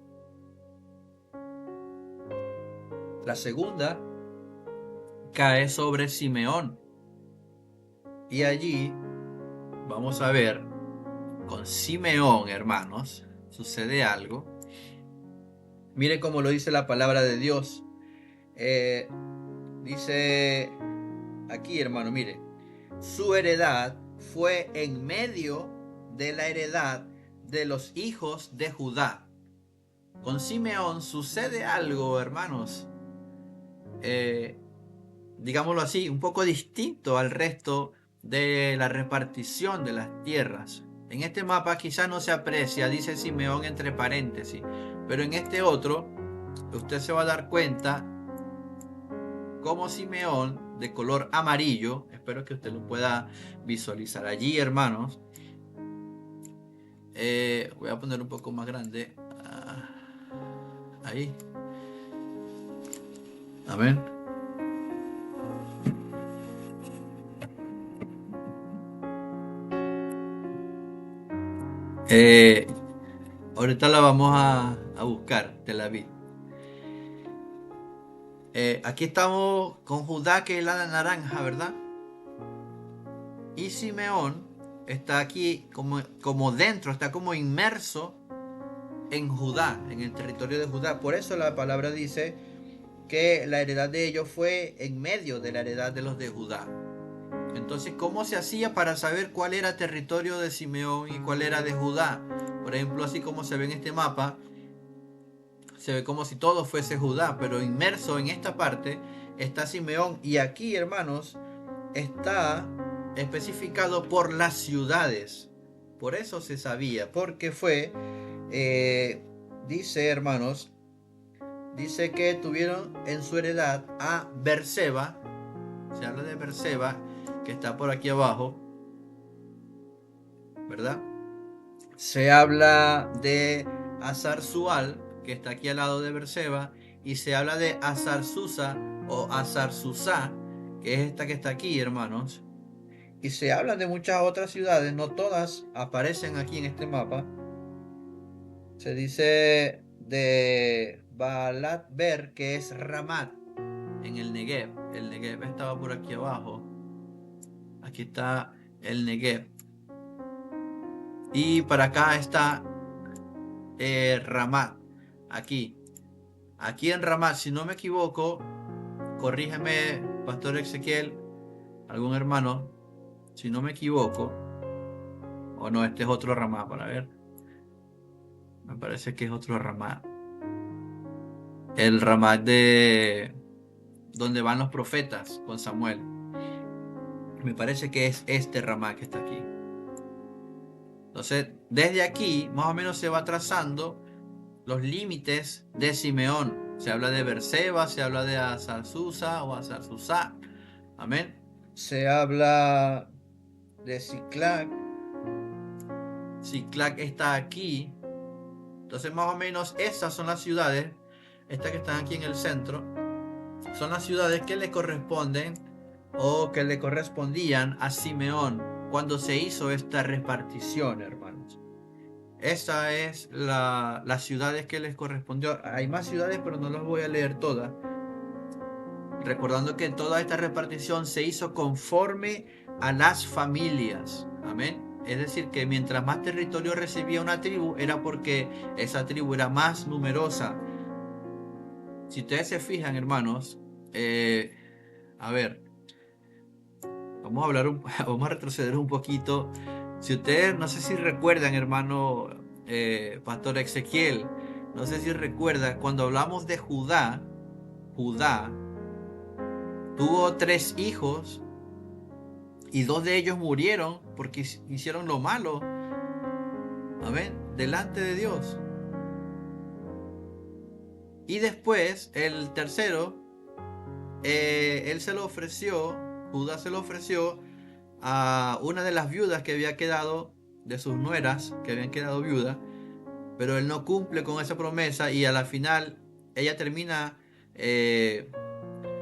La segunda cae sobre Simeón. Y allí vamos a ver, con Simeón, hermanos, sucede algo. Mire cómo lo dice la palabra de Dios. Dice aquí, hermano, mire: su heredad fue en medio de la heredad de los hijos de Judá. Con Simeón sucede algo, hermanos, digámoslo así, un poco distinto al resto de la repartición de las tierras. En este mapa quizás no se aprecia, dice Simeón entre paréntesis, pero en este otro usted se va a dar cuenta como Simeón, de color amarillo, espero que usted lo pueda visualizar allí, hermanos. Voy a poner un poco más grande. Ahí. Amén. Ahorita la vamos a buscar, Tel Aviv. Aquí estamos con Judá, que es la naranja, ¿verdad? Y Simeón está aquí como dentro, está como inmerso en Judá, en el territorio de Judá. Por eso la palabra dice que la heredad de ellos fue en medio de la heredad de los de Judá. Entonces, ¿cómo se hacía para saber cuál era el territorio de Simeón y cuál era de Judá? Por ejemplo, así como se ve en este mapa, se ve como si todo fuese Judá, pero inmerso en esta parte está Simeón. Y aquí, hermanos, está especificado por las ciudades. Por eso se sabía, porque fue, dice, hermanos, dice que tuvieron en su heredad a Berseba. Se habla de Berseba, que está por aquí abajo, ¿verdad? Se habla de Azar-Sual, que está aquí al lado de Berseba, y se habla de Azar-Susa o Azar-Susá, que es esta que está aquí, hermanos. Y se habla de muchas otras ciudades, no todas aparecen aquí en este mapa. Se dice de Baalat Ber, que es Ramat, en el Negev. El Negev estaba por aquí abajo. Aquí está el Negev. Y para acá está Ramat, aquí en Ramat, si no me equivoco, corrígeme, Pastor Ezequiel, algún hermano, si no me equivoco, o no, este es otro Ramat, para ver, me parece que es otro Ramat, el Ramat de donde van los profetas con Samuel, me parece que es este Ramat que está aquí. Entonces, desde aquí, más o menos se va trazando los límites de Simeón. Se habla de Berseba, se habla de Azar-Susa o Azar-Susá. Amén. Se habla de Siclac. Siclac está aquí. Entonces, más o menos, esas son las ciudades, estas que están aquí en el centro, son las ciudades que le corresponden o que le correspondían a Simeón cuando se hizo esta repartición, hermanos. Esta es las ciudades que les correspondió. Hay más ciudades, pero no las voy a leer todas. Recordando que toda esta repartición se hizo conforme a las familias. Amén. Es decir, que mientras más territorio recibía una tribu, era porque esa tribu era más numerosa. Si ustedes se fijan, hermanos, a ver, vamos a retroceder un poquito. Si ustedes, no sé si recuerdan, hermano Pastor Ezequiel, no sé si recuerda, cuando hablamos de Judá tuvo 3 hijos y 2 de ellos murieron porque hicieron lo malo, amén, delante de Dios. Y después, el tercero, Judá se lo ofreció a una de las viudas que había quedado, de sus nueras que habían quedado viudas, pero él no cumple con esa promesa y a la final ella termina,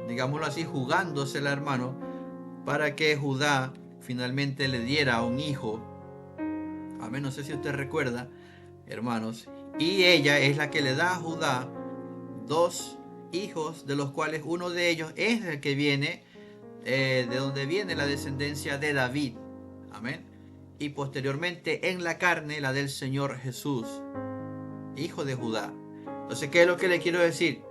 digámoslo así, jugándosela, hermano, para que Judá finalmente le diera un hijo. Amén, no sé si usted recuerda, hermanos, y ella es la que le da a Judá 2 hijos, de los cuales uno de ellos es el que viene, de donde viene la descendencia de David. Amén. Y posteriormente en la carne la del Señor Jesús, hijo de Judá. Entonces, ¿qué es lo que le quiero decir?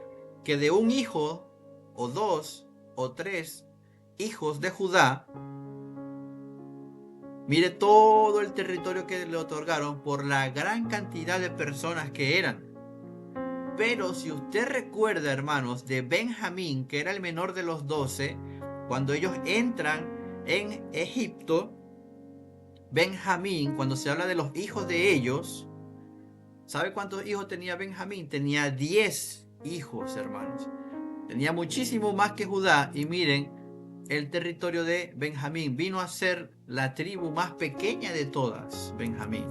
Que de un hijo, o 2, o 3 hijos de Judá, mire todo el territorio que le otorgaron por la gran cantidad de personas que eran. Pero si usted recuerda, hermanos, de Benjamín, que era el menor de los 12, cuando ellos entran en Egipto, Benjamín, cuando se habla de los hijos de ellos, ¿sabe cuántos hijos tenía Benjamín? Tenía 10 hijos, hermanos. Tenía muchísimo más que Judá. Y miren, el territorio de Benjamín vino a ser la tribu más pequeña de todas, Benjamín.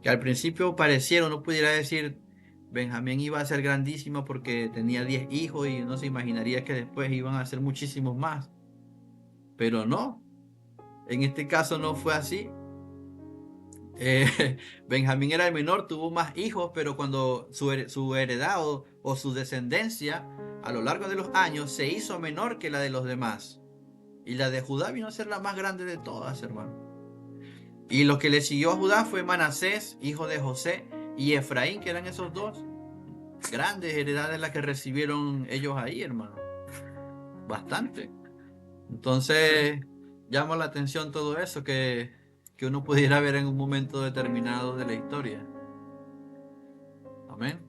Que al principio pareciera, uno pudiera decir, Benjamín iba a ser grandísimo porque tenía 10 hijos y uno se imaginaría que después iban a ser muchísimos más. Pero no, en este caso no fue así. Benjamín era el menor, tuvo más hijos, pero cuando su heredad o su descendencia a lo largo de los años se hizo menor que la de los demás. Y la de Judá vino a ser la más grande de todas, hermano. Y lo que le siguió a Judá fue Manasés, hijo de José, y Efraín, que eran esos 2 grandes heredades las que recibieron ellos ahí, hermano. Bastante. Entonces, llama la atención todo eso que uno pudiera ver en un momento determinado de la historia. Amén.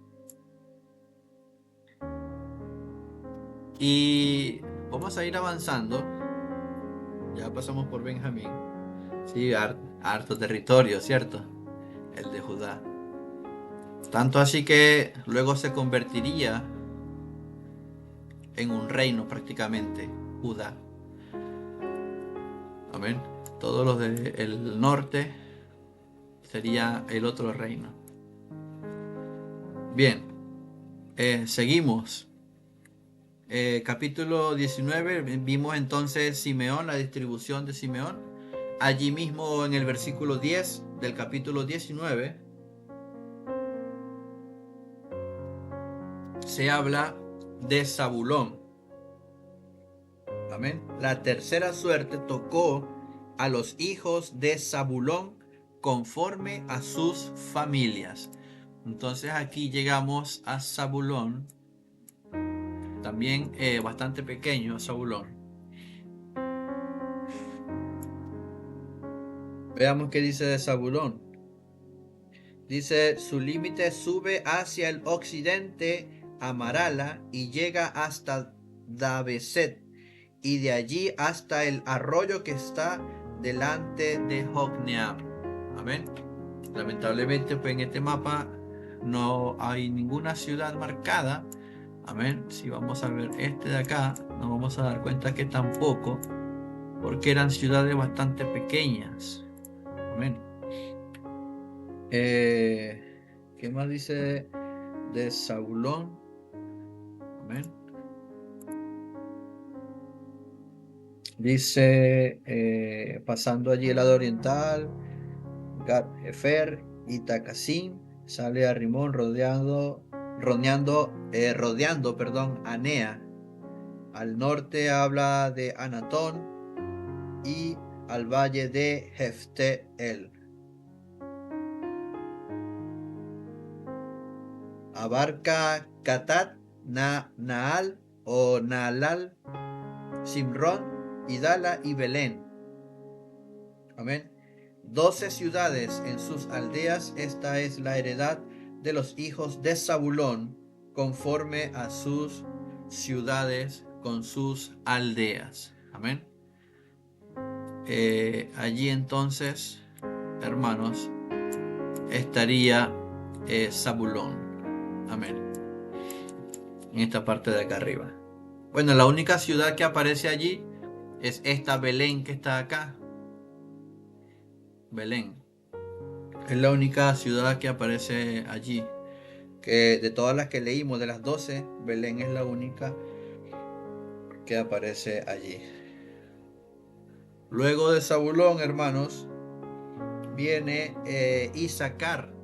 Y vamos a ir avanzando. Ya pasamos por Benjamín. Sí, harto territorio, ¿cierto? El de Judá. Tanto así que luego se convertiría en un reino prácticamente, Judá. Amén. Todos los del norte sería el otro reino. Bien, seguimos. Capítulo 19, vimos entonces Simeón, la distribución de Simeón. Allí mismo en el versículo 10 del capítulo 19 se habla de Zabulón. Amén. La tercera suerte tocó a los hijos de Zabulón conforme a sus familias. Entonces aquí llegamos a Zabulón, también bastante pequeño Zabulón. Veamos qué dice de Zabulón. Dice, su límite sube hacia el occidente a Marala y llega hasta Dabeset, y de allí hasta el arroyo que está delante de Jocneam. Amén. Lamentablemente, pues en este mapa no hay ninguna ciudad marcada. Amén. Si vamos a ver este de acá, nos vamos a dar cuenta que tampoco, porque eran ciudades bastante pequeñas. Amén. ¿Qué más dice de Zabulón? Amén. Dice, pasando allí el lado oriental, Gat-Hefer y Takasín, sale a Rimón rodeando Anea. Al norte habla de Anatón y al valle de Jefteel. Abarca Catat, Naal o Naalal, Simrón, Idala y Belén. Amén. 12 ciudades en sus aldeas. Esta es la heredad de los hijos de Zabulón, conforme a sus ciudades con sus aldeas. Amén. Allí entonces, hermanos, estaría Zabulón. Amén. En esta parte de acá arriba. Bueno, la única ciudad que aparece allí es esta Belén que está acá. Belén. Es la única ciudad que aparece allí. Que de todas las que leímos, de las 12, Belén es la única que aparece allí. Luego de Zabulón, hermanos, viene Issacar.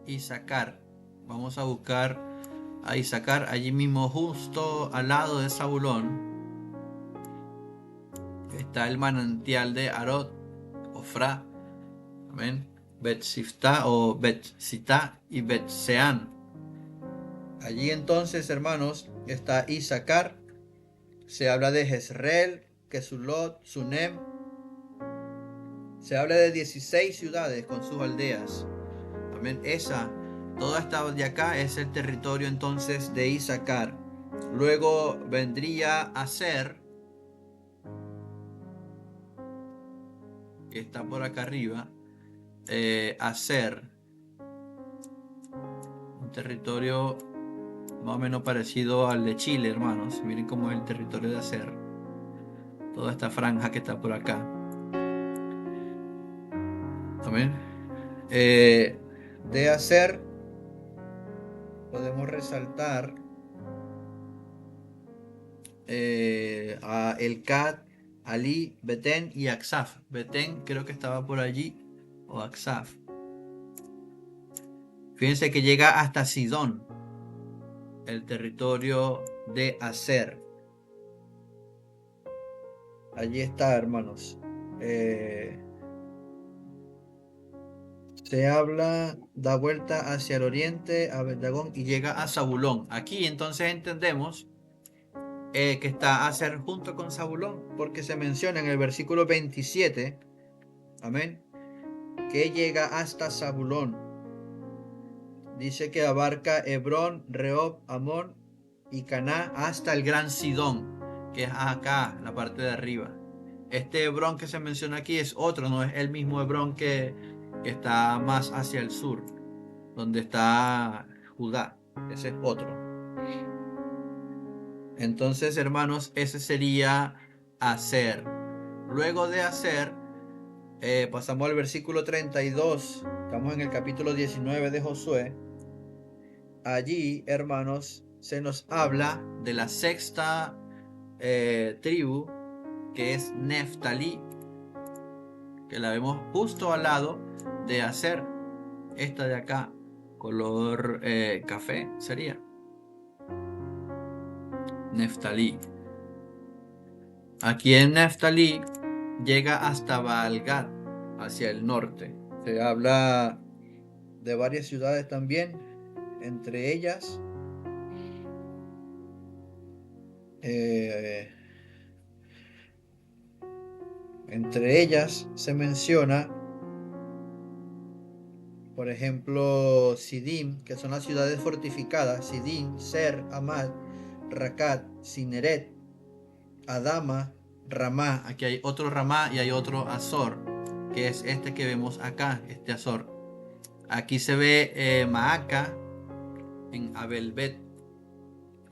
Issacar. Vamos a buscar a Issacar allí mismo, justo al lado de Zabulón. Está el manantial de Arod, Ofra, amén, Bet-Sifta o Bet-Sitá y Bet-Seán. Allí entonces, hermanos, está Issacar. Se habla de Jezreel, Kesulot, Sunem. Se habla de 16 ciudades con sus aldeas. Amén. Toda esta de acá es el territorio entonces de Issacar. Luego vendría Aser, que está por acá arriba. Aser, un territorio más o menos parecido al de Chile, hermanos. Miren cómo es el territorio de Aser. Toda esta franja que está por acá. Amén. De Aser podemos resaltar a Elcat, Ali, Betén y Aksaf. Betén creo que estaba por allí, o Aksaf. Fíjense que llega hasta Sidón, el territorio de Aser. Allí está, hermanos. Se habla, da vuelta hacia el oriente, a Bet-Dagón, y llega a Zabulón. Aquí entonces entendemos que está Aser junto con Zabulón, porque se menciona en el versículo 27, amén, que llega hasta Zabulón. Dice que abarca Hebrón, Rehob, Amón y Caná hasta el gran Sidón, que es acá, la parte de arriba. Este Hebrón que se menciona aquí es otro, no es el mismo Hebrón que está más hacia el sur, donde está Judá. Ese es otro. Entonces, hermanos, ese sería Aser. Luego de Aser, pasamos al versículo 32. Estamos en el capítulo 19 de Josué. Allí, hermanos, se nos habla de la sexta tribu, que es Neftalí, que la vemos justo al lado de Aser. Esta de acá, color café, sería Neftalí. Aquí en Neftalí llega hasta Baal-Gad, hacia el norte. Se habla de varias ciudades también, entre ellas se menciona, por ejemplo, Sidim, que son las ciudades fortificadas: Sidim, Ser, Amad, Racat, Cineret, Adama, Ramá. Aquí hay otro Ramá y hay otro Azor, que es este que vemos acá, este Azor. Aquí se ve Maaca en Abelbet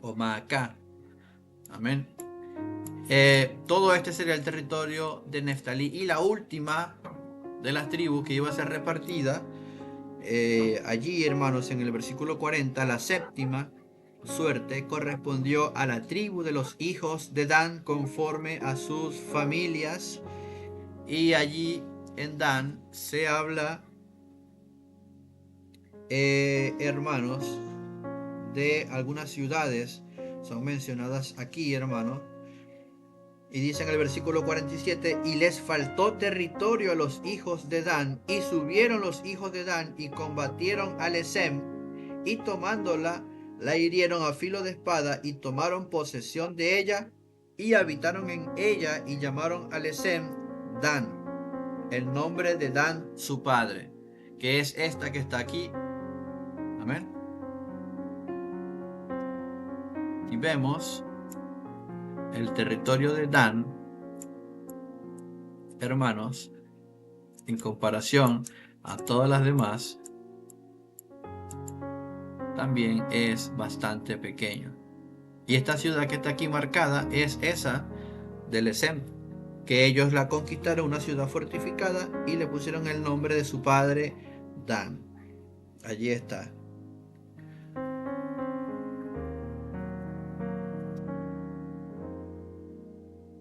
o Maacá. Amén. Todo este sería el territorio de Neftalí. Y la última de las tribus que iba a ser repartida, allí, hermanos, en el versículo 40, la séptima suerte correspondió a la tribu de los hijos de Dan conforme a sus familias. Y allí en Dan se habla, hermanos, de algunas ciudades. Son mencionadas aquí, hermanos. Y dice en el versículo 47: y les faltó territorio a los hijos de Dan, y subieron los hijos de Dan y combatieron a Lesem, y tomándola, la hirieron a filo de espada, y tomaron posesión de ella, y habitaron en ella, y llamaron a Lesem Dan, el nombre de Dan su padre, que es esta que está aquí. Amén. Y vemos el territorio de Dan, hermanos, en comparación a todas las demás, también es bastante pequeño. Y esta ciudad que está aquí marcada es esa de Lesem, que ellos la conquistaron, una ciudad fortificada, y le pusieron el nombre de su padre, Dan. Allí está.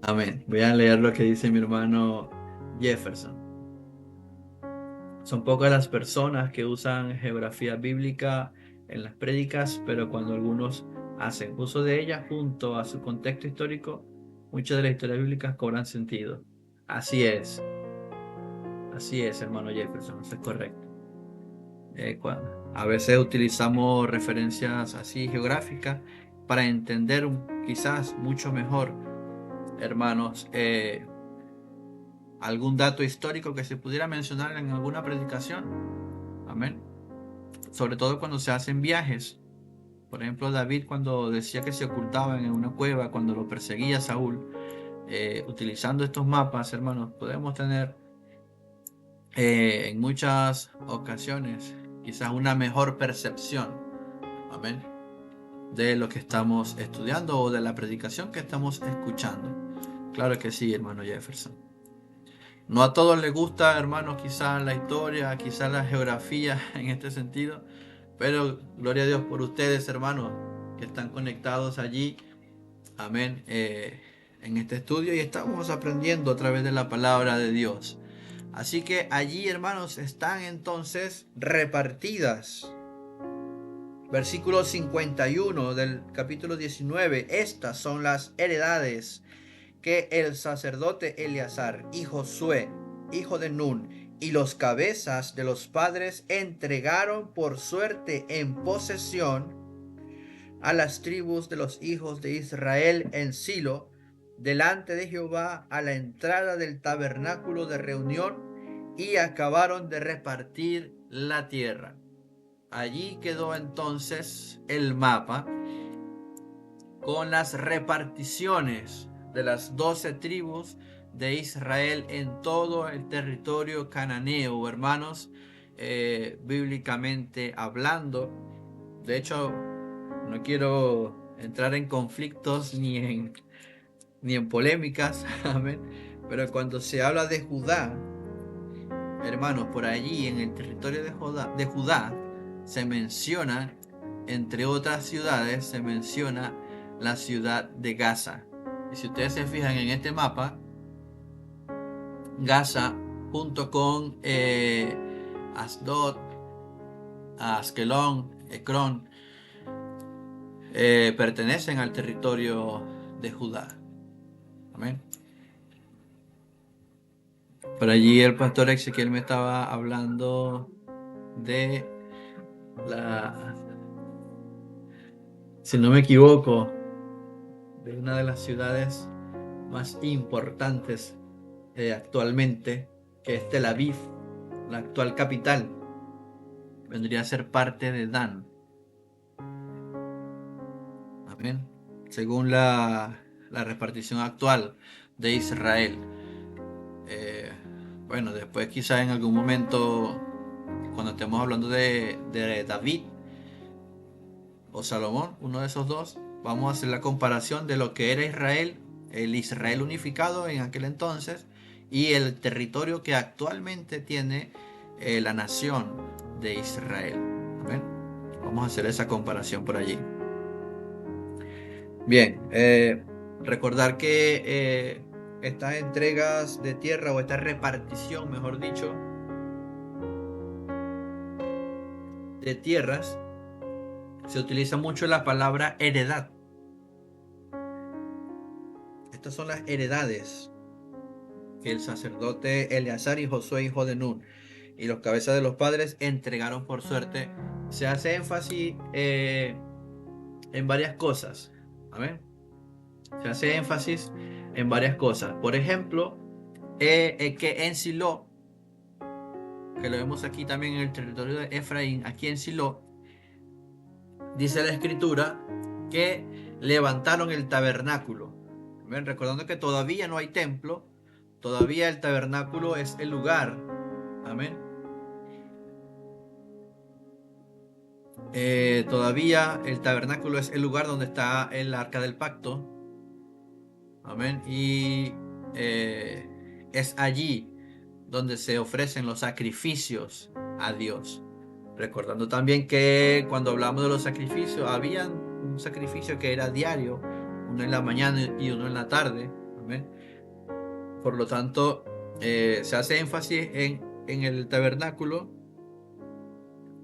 Amén. Voy a leer lo que dice mi hermano Jefferson. Son pocas las personas que usan geografía bíblica en las prédicas, pero cuando algunos hacen uso de ella junto a su contexto histórico, muchas de las historias bíblicas cobran sentido. Así es, hermano Jefferson, eso es correcto. A veces utilizamos referencias así geográficas para entender quizás mucho mejor, hermanos, algún dato histórico que se pudiera mencionar en alguna predicación. Amén. Sobre todo cuando se hacen viajes. Por ejemplo, David, cuando decía que se ocultaban en una cueva cuando lo perseguía Saúl, utilizando estos mapas, hermanos, podemos tener en muchas ocasiones quizás una mejor percepción, amén, de lo que estamos estudiando o de la predicación que estamos escuchando. Claro que sí, hermano Jefferson. No a todos les gusta, hermanos, quizás la historia, quizás la geografía en este sentido, pero gloria a Dios por ustedes, hermanos, que están conectados allí, amén, en este estudio, y estamos aprendiendo a través de la palabra de Dios. Así que allí, hermanos, están entonces repartidas. Versículo 51 del capítulo 19. Estas son las heredades que el sacerdote Eleazar y Josué, hijo de Nun, y los cabezas de los padres entregaron por suerte en posesión a las tribus de los hijos de Israel en Silo, delante de Jehová, a la entrada del tabernáculo de reunión, y acabaron de repartir la tierra. Allí quedó entonces el mapa con las reparticiones de las 12 tribus de Israel en todo el territorio cananeo, hermanos, bíblicamente hablando. De hecho, no quiero entrar en conflictos ni en polémicas, amén, pero cuando se habla de Judá, hermanos, por allí en el territorio de Judá se menciona, entre otras ciudades, se menciona la ciudad de Gaza. Y si ustedes se fijan en este mapa, Gaza junto con Asdod, Askelón, Ecrón, pertenecen al territorio de Judá. Amén. Por allí el pastor Ezequiel me estaba hablando de si no me equivoco, de una de las ciudades más importantes actualmente, que es Tel Aviv, la actual capital. Vendría a ser parte de Dan. Amén. Según la repartición actual de Israel. Bueno, después quizás en algún momento, cuando estemos hablando de David o Salomón, uno de esos dos, vamos a hacer la comparación de lo que era Israel, el Israel unificado en aquel entonces, y el territorio que actualmente tiene la nación de Israel. ¿Ven? Vamos a hacer esa comparación por allí. Bien, recordar que estas entregas de tierra, o esta repartición, mejor dicho, de tierras, se utiliza mucho la palabra heredad. Estas son las heredades que el sacerdote Eleazar y Josué, hijo de Nun, y los cabezas de los padres entregaron por suerte. Se hace énfasis en varias cosas. Amén. Se hace énfasis en varias cosas. Por ejemplo, que en Silo, que lo vemos aquí también en el territorio de Efraín, aquí en Silo, dice la escritura que levantaron el tabernáculo. ¿Ven? Recordando que todavía no hay templo, todavía el tabernáculo es el lugar. Amén. Todavía el tabernáculo es el lugar donde está el arca del pacto. Amén. Y es allí donde se ofrecen los sacrificios a Dios. Recordando también que cuando hablamos de los sacrificios, había un sacrificio que era diario, uno en la mañana y uno en la tarde. Amén. Por lo tanto, se hace énfasis en el tabernáculo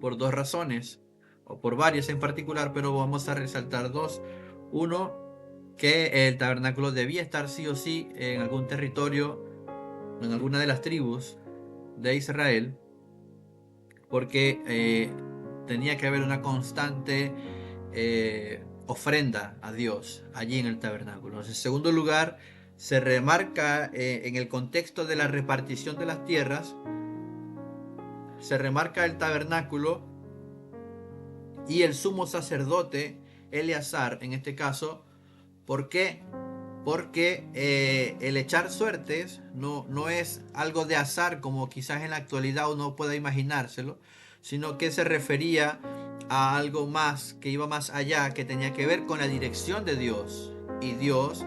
por dos razones, o por varias en particular, pero vamos a resaltar dos. Uno, que el tabernáculo debía estar sí o sí en algún territorio, en alguna de las tribus de Israel, porque tenía que haber una constante ofrenda a Dios allí en el tabernáculo. En segundo lugar, se remarca en el contexto de la repartición de las tierras, se remarca el tabernáculo y el sumo sacerdote Eleazar, en este caso. ¿Por qué? Porque el echar suertes no es algo de azar como quizás en la actualidad uno pueda imaginárselo, sino que se refería a algo más, que iba más allá, que tenía que ver con la dirección de Dios. Y Dios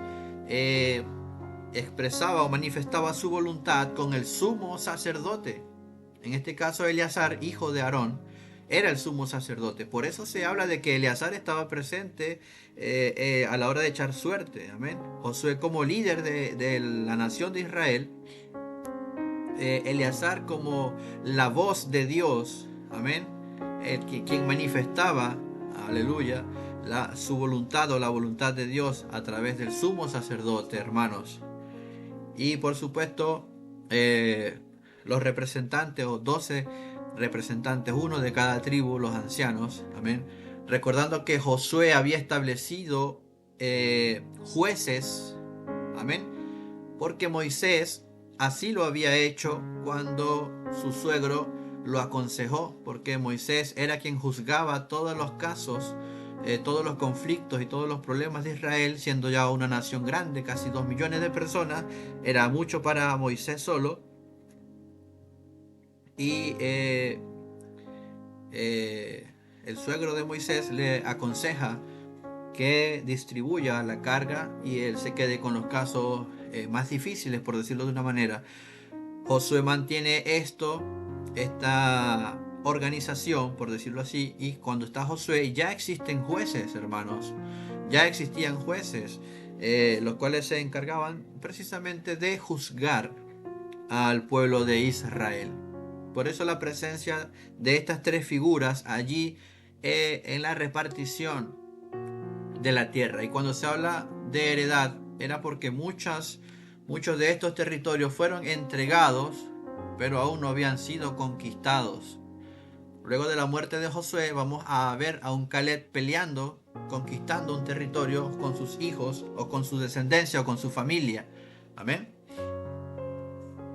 expresaba o manifestaba su voluntad con el sumo sacerdote. En este caso, Eleazar, hijo de Aarón, era el sumo sacerdote. Por eso se habla de que Eleazar estaba presente a la hora de echar suerte. Amén. Josué como líder de la nación de Israel, Eleazar como la voz de Dios. Amén. Quien manifestaba, aleluya, su voluntad o la voluntad de Dios a través del sumo sacerdote, hermanos. Y por supuesto, los representantes, o 12 representantes, uno de cada tribu, los ancianos. Amén. Recordando que Josué había establecido jueces. Amén. Porque Moisés así lo había hecho cuando su suegro lo aconsejó, porque Moisés era quien juzgaba todos los casos, todos los conflictos y todos los problemas de Israel, siendo ya una nación grande, casi 2 millones de personas. Era mucho para Moisés solo. Y el suegro de Moisés le aconseja que distribuya la carga y él se quede con los casos más difíciles, por decirlo de una manera. Josué mantiene esta organización, por decirlo así, y cuando está Josué ya existen jueces, hermanos. Ya existían jueces, los cuales se encargaban precisamente de juzgar al pueblo de Israel. Por eso la presencia de estas tres figuras allí en la repartición de la tierra. Y cuando se habla de heredad, era porque muchos de estos territorios fueron entregados, pero aún no habían sido conquistados. Luego de la muerte de Josué vamos a ver a un Caleb peleando, conquistando un territorio con sus hijos o con su descendencia o con su familia. Amén.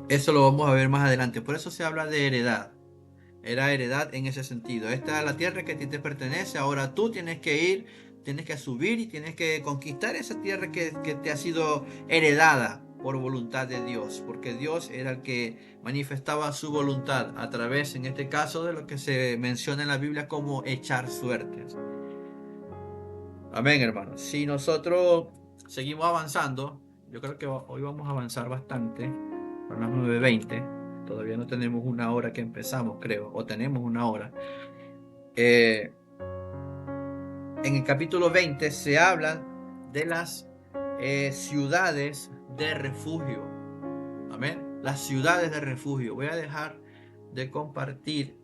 Eso lo vamos a ver más adelante. Por eso se habla de heredad. Era heredad en ese sentido. Esta es la tierra que a ti te pertenece. Ahora tú tienes que ir, tienes que subir y tienes que conquistar esa tierra que te ha sido heredada por voluntad de Dios. Porque Dios era el que manifestaba su voluntad a través, en este caso, de lo que se menciona en la Biblia como echar suertes. Amén, hermanos. Si nosotros seguimos avanzando, yo creo que hoy vamos a avanzar bastante. Son las 9:20. Todavía no tenemos una hora que empezamos, creo. O tenemos una hora. En el capítulo 20 se habla de las ciudades de refugio. Amén. Las ciudades de refugio. Voy a dejar de compartir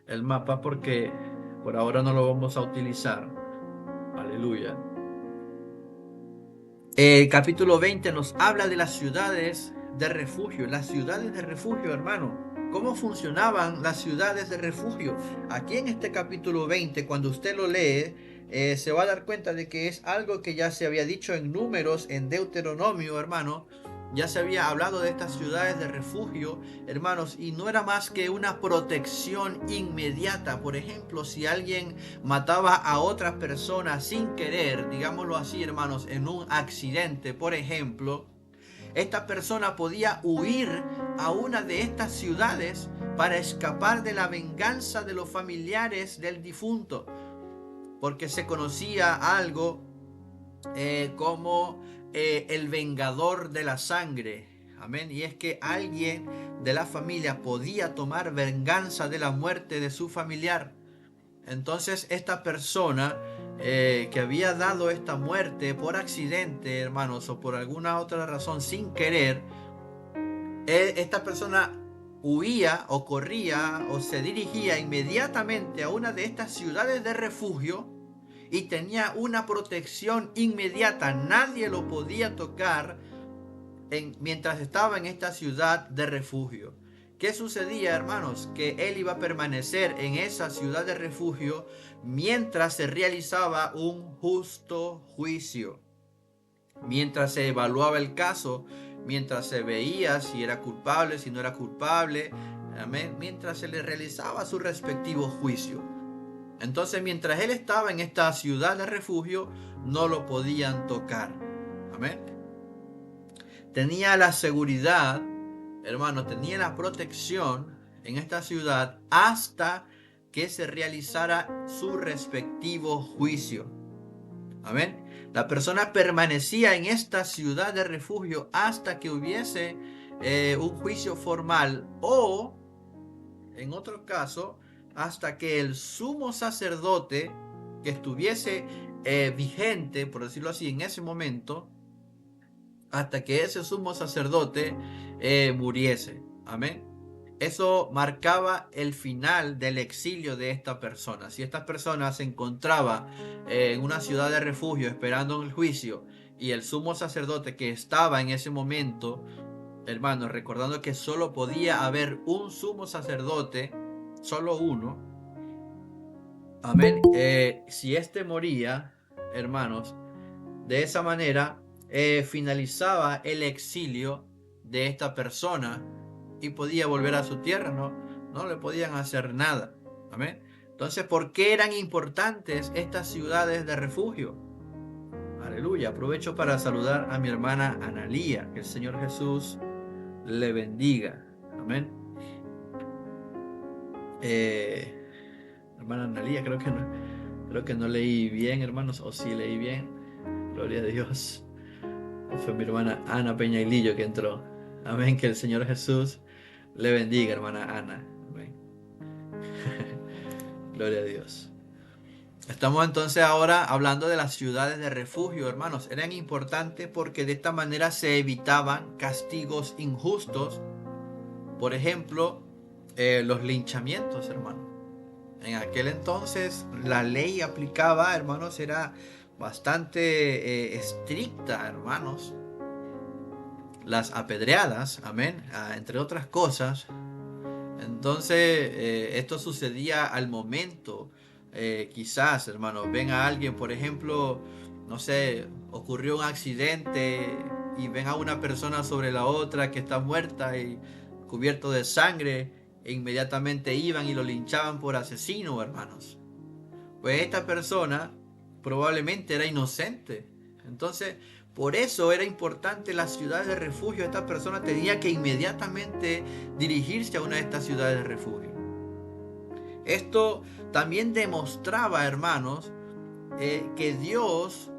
el mapa porque por ahora no lo vamos a utilizar. Aleluya. El capítulo 20 nos habla de las ciudades de refugio. Las ciudades de refugio, hermano. ¿Cómo funcionaban las ciudades de refugio? Aquí en este capítulo 20, cuando usted lo lee, se va a dar cuenta de que es algo que ya se había dicho en Números, en Deuteronomio, hermano. Ya se había hablado de estas ciudades de refugio, hermanos, y no era más que una protección inmediata. Por ejemplo, si alguien mataba a otra persona sin querer, digámoslo así, hermanos, en un accidente, por ejemplo, esta persona podía huir a una de estas ciudades para escapar de la venganza de los familiares del difunto, porque se conocía algo como el vengador de la sangre. Amén. Y es que alguien de la familia podía tomar venganza de la muerte de su familiar. Entonces esta persona que había dado esta muerte por accidente, hermanos, o por alguna otra razón sin querer, esta persona huía o corría o se dirigía inmediatamente a una de estas ciudades de refugio y tenía una protección inmediata. Nadie lo podía tocar mientras estaba en esta ciudad de refugio. ¿Qué sucedía, hermanos? Que él iba a permanecer en esa ciudad de refugio mientras se realizaba un justo juicio, mientras se evaluaba el caso, mientras se veía si era culpable, si no era culpable, amén, mientras se le realizaba su respectivo juicio. Entonces, mientras él estaba en esta ciudad de refugio, no lo podían tocar. Amén. Tenía la seguridad, hermano, tenía la protección en esta ciudad hasta que se realizara su respectivo juicio. Amén. La persona permanecía en esta ciudad de refugio hasta que hubiese un juicio formal o, en otro caso, hasta que el sumo sacerdote que estuviese vigente, por decirlo así, en ese momento, hasta que ese sumo sacerdote muriese. Amén. Eso marcaba el final del exilio de esta persona. Si esta persona se encontraba en una ciudad de refugio esperando el juicio y el sumo sacerdote que estaba en ese momento, hermanos, recordando que solo podía haber un sumo sacerdote, solo uno. Amén. Si éste moría, hermanos, de esa manera finalizaba el exilio de esta persona y podía volver a su tierra. No le podían hacer nada. Amén. Entonces, ¿por qué eran importantes estas ciudades de refugio? Aleluya. Aprovecho para saludar a mi hermana Analía. Que el Señor Jesús le bendiga. Amén. Hermana Analía, creo que no leí bien, hermanos, o sí leí bien. Gloria a Dios. Fue mi hermana Ana Peña Lillo que entró. Amén. Que el Señor Jesús le bendiga, hermana Ana. Amén. Gloria a Dios. Estamos entonces ahora hablando de las ciudades de refugio, hermanos. Eran importantes porque de esta manera se evitaban castigos injustos. Por ejemplo, los linchamientos, hermanos. En aquel entonces la ley aplicaba, hermanos, era bastante estricta, hermanos. Las apedreadas, amén, entre otras cosas. Entonces, esto sucedía al momento. Quizás, hermanos, ven a alguien, por ejemplo, no sé, ocurrió un accidente y ven a una persona sobre la otra que está muerta y cubierto de sangre, e inmediatamente iban y lo linchaban por asesino, hermanos. Pues esta persona probablemente era inocente. Entonces, por eso era importante las ciudades de refugio. Esta persona tenía que inmediatamente dirigirse a una de estas ciudades de refugio. Esto también demostraba, hermanos, que Dios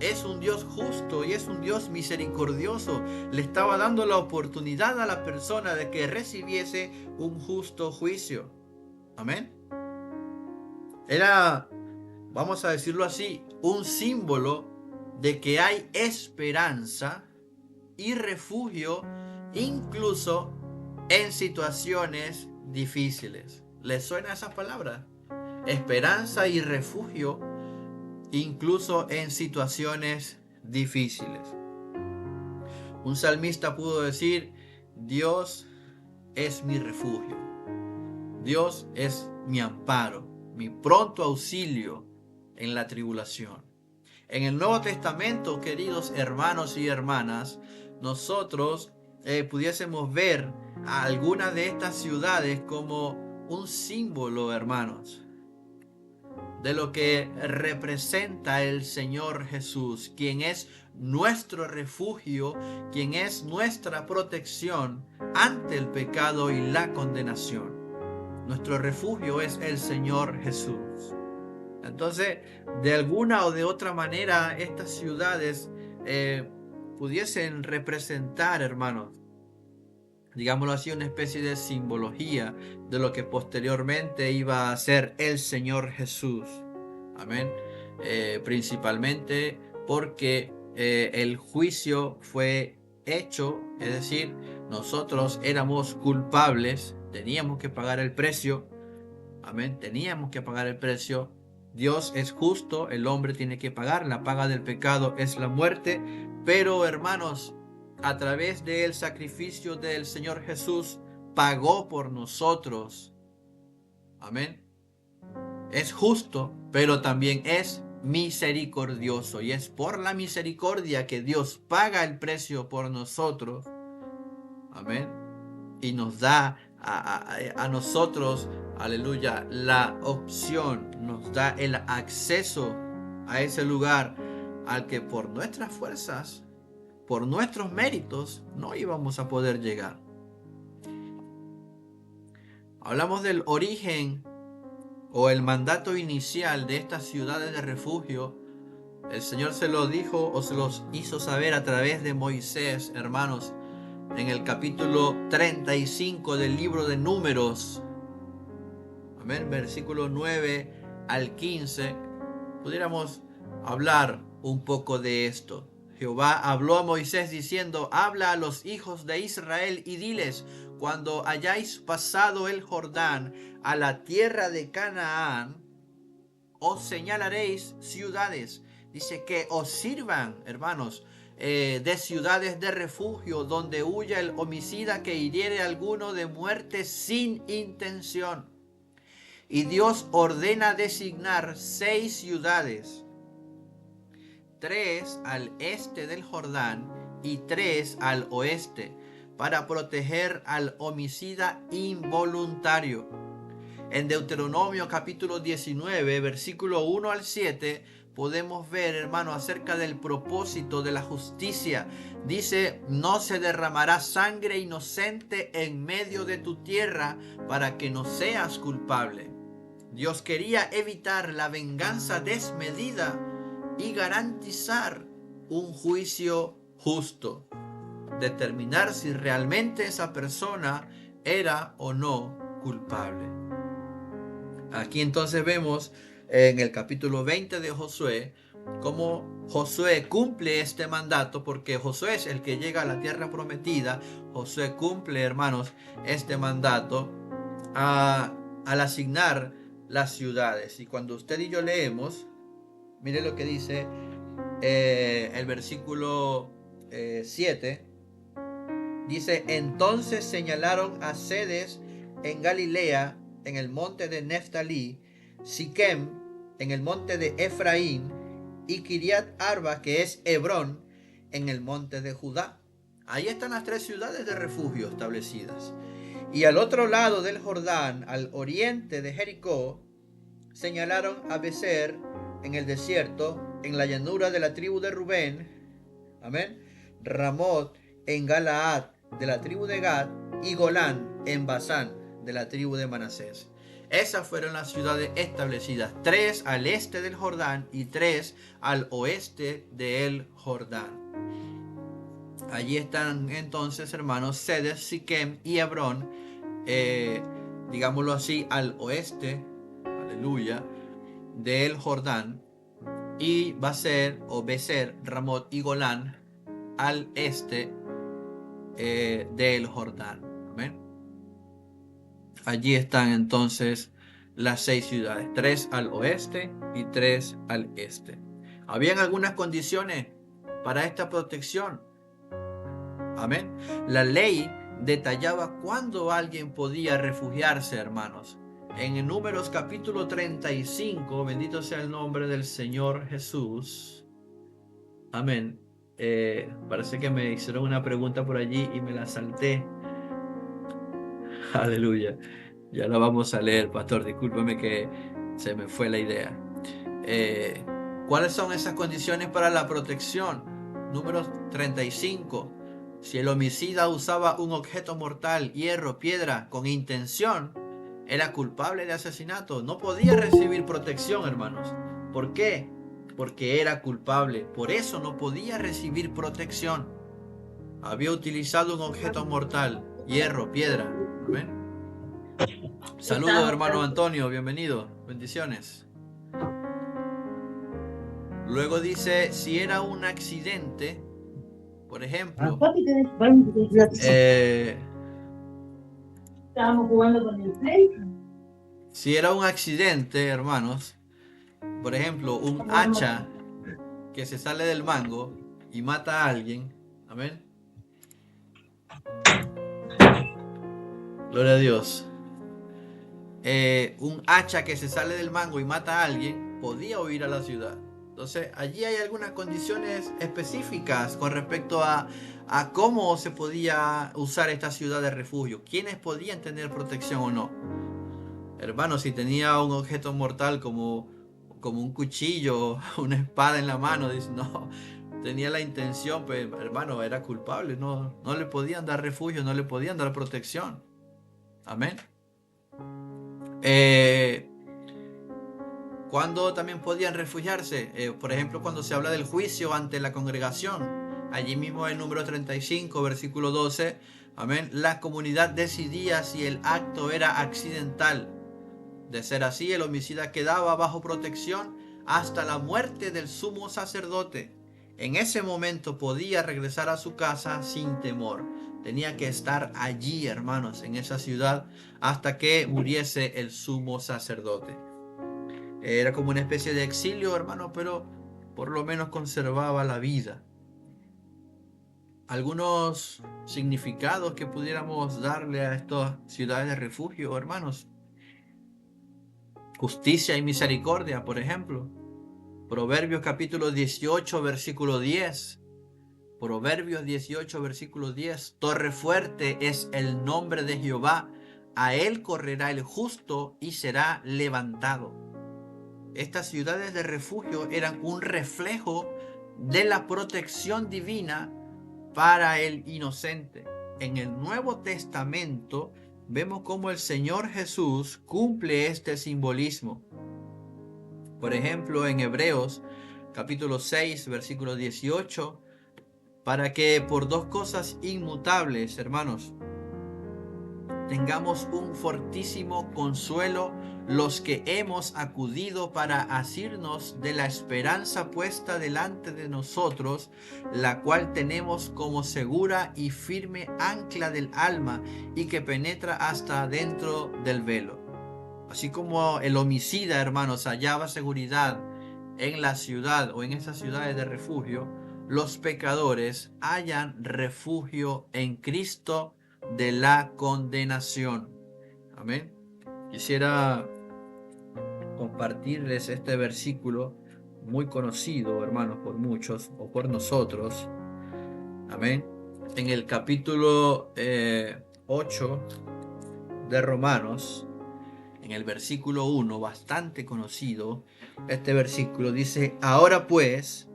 es un Dios justo y es un Dios misericordioso. Le estaba dando la oportunidad a la persona de que recibiese un justo juicio. Amén. Era, vamos a decirlo así, un símbolo de que hay esperanza y refugio incluso en situaciones difíciles. ¿Les suena esa palabra? Esperanza y refugio incluso en situaciones difíciles. Un salmista pudo decir: Dios es mi refugio, Dios es mi amparo, mi pronto auxilio en la tribulación. En el Nuevo Testamento, queridos hermanos y hermanas, nosotros pudiésemos ver a algunas de estas ciudades como un símbolo, hermanos, de lo que representa el Señor Jesús, quien es nuestro refugio, quien es nuestra protección ante el pecado y la condenación. Nuestro refugio es el Señor Jesús. Entonces, de alguna o de otra manera, estas ciudades pudiesen representar, hermanos, digámoslo así, una especie de simbología de lo que posteriormente iba a ser el Señor Jesús. Amén. Principalmente porque el juicio fue hecho, es decir, nosotros éramos culpables, teníamos que pagar el precio. Amén. Teníamos que pagar el precio. Dios es justo, el hombre tiene que pagar, la paga del pecado es la muerte, pero hermanos, a través del sacrificio del Señor Jesús, pagó por nosotros. Amén. Es justo, pero también es misericordioso, y es por la misericordia que Dios paga el precio por nosotros. Amén. Y nos da a nosotros, aleluya, la opción, nos da el acceso a ese lugar al que por nuestras fuerzas, por nuestros méritos, no íbamos a poder llegar. Hablamos del origen o el mandato inicial de estas ciudades de refugio. El Señor se lo dijo o se los hizo saber a través de Moisés, hermanos, en el capítulo 35 del libro de Números. Amén, versículo 9 al 15. Pudiéramos hablar un poco de esto. Jehová habló a Moisés diciendo: habla a los hijos de Israel y diles: cuando hayáis pasado el Jordán a la tierra de Canaán, os señalaréis ciudades. Dice que os sirvan, hermanos, de ciudades de refugio, donde huya el homicida que hiriere a alguno de muerte sin intención. Y Dios ordena designar 6 ciudades, 3 al este del Jordán y 3 al oeste, para proteger al homicida involuntario. En Deuteronomio capítulo 19, versículo 1 al 7, podemos ver, hermano, acerca del propósito de la justicia. Dice: no se derramará sangre inocente en medio de tu tierra para que no seas culpable. Dios quería evitar la venganza desmedida y garantizar un juicio justo. Determinar si realmente esa persona era o no culpable. Aquí entonces vemos en el capítulo 20 de Josué cómo Josué cumple este mandato, porque Josué es el que llega a la tierra prometida. Josué cumple, hermanos, este mandato al asignar las ciudades. Y cuando usted y yo leemos, Mire lo que dice el versículo 7. Dice, entonces señalaron a sedes en Galilea, en el monte de Neftalí, Siquem, en el monte de Efraín, y Kiriat Arba, que es Hebrón, en el monte de Judá. Ahí están las 3 ciudades de refugio establecidas. Y al otro lado del Jordán, al oriente de Jericó, señalaron a Becer en el desierto, en la llanura de la tribu de Rubén, amén, Ramot en Galaad de la tribu de Gad, y Golán en Basán de la tribu de Manasés. Esas fueron las ciudades establecidas, 3 al este del Jordán y 3 al oeste del Jordán. Allí están entonces, hermanos, Sedes, Siquem y Hebrón, digámoslo así, al oeste, aleluya, del Jordán, y Becer, Ramot y Golán al este del Jordán. ¿Amén? Allí están entonces las 6 ciudades, 3 al oeste y 3 al este. Habían algunas condiciones para esta protección. Amén. La ley detallaba cuándo alguien podía refugiarse, hermanos. En Números capítulo 35, bendito sea el nombre del Señor Jesús. Amén. Parece que me hicieron una pregunta por allí y me la salté. Aleluya. Ya la vamos a leer, pastor. Discúlpeme que se me fue la idea. ¿Cuáles son esas condiciones para la protección? Números 35. Si el homicida usaba un objeto mortal, hierro, piedra, con intención, era culpable de asesinato. No podía recibir protección, hermanos. ¿Por qué? Porque era culpable. Por eso no podía recibir protección. Había utilizado un objeto mortal, hierro, piedra. ¿Amén? Saludos, hermano Antonio. Bienvenido. Bendiciones. Luego dice, si era un accidente, por ejemplo, estábamos jugando con el play. Si era un accidente, hermanos, por ejemplo, un hacha que se sale del mango y mata a alguien, amén. Gloria a Dios. Un hacha que se sale del mango y mata a alguien podía huir a la ciudad. Entonces, allí hay algunas condiciones específicas con respecto a cómo se podía usar esta ciudad de refugio. ¿Quiénes podían tener protección o no? Hermano, si tenía un objeto mortal como un cuchillo, una espada en la mano, dice, no, tenía la intención, pues, hermano, era culpable. No le podían dar refugio, no le podían dar protección. Amén. ¿Cuándo también podían refugiarse? Por ejemplo, cuando se habla del juicio ante la congregación. Allí mismo en número 35, versículo 12. Amén. La comunidad decidía si el acto era accidental. De ser así, el homicida quedaba bajo protección hasta la muerte del sumo sacerdote. En ese momento podía regresar a su casa sin temor. Tenía que estar allí, hermanos, en esa ciudad, hasta que muriese el sumo sacerdote. Era como una especie de exilio, hermano, pero por lo menos conservaba la vida. Algunos significados que pudiéramos darle a estas ciudades de refugio, hermanos. Justicia y misericordia, por ejemplo. Proverbios capítulo 18, versículo 10. Proverbios 18, versículo 10. Torre fuerte es el nombre de Jehová. A él correrá el justo y será levantado. Estas ciudades de refugio eran un reflejo de la protección divina para el inocente. En el Nuevo Testamento vemos cómo el Señor Jesús cumple este simbolismo. Por ejemplo, en Hebreos capítulo 6, versículo 18, para que por 2 cosas inmutables, hermanos, tengamos un fortísimo consuelo los que hemos acudido para asirnos de la esperanza puesta delante de nosotros, la cual tenemos como segura y firme ancla del alma y que penetra hasta adentro del velo. Así como el homicida, hermanos, hallaba seguridad en la ciudad o en esas ciudades de refugio, los pecadores hallan refugio en Cristo de la condenación. Amén. Quisiera compartirles este versículo muy conocido, hermanos, por muchos o por nosotros. Amén. En el capítulo 8 de Romanos, en el versículo 1, bastante conocido, este versículo dice: ahora pues,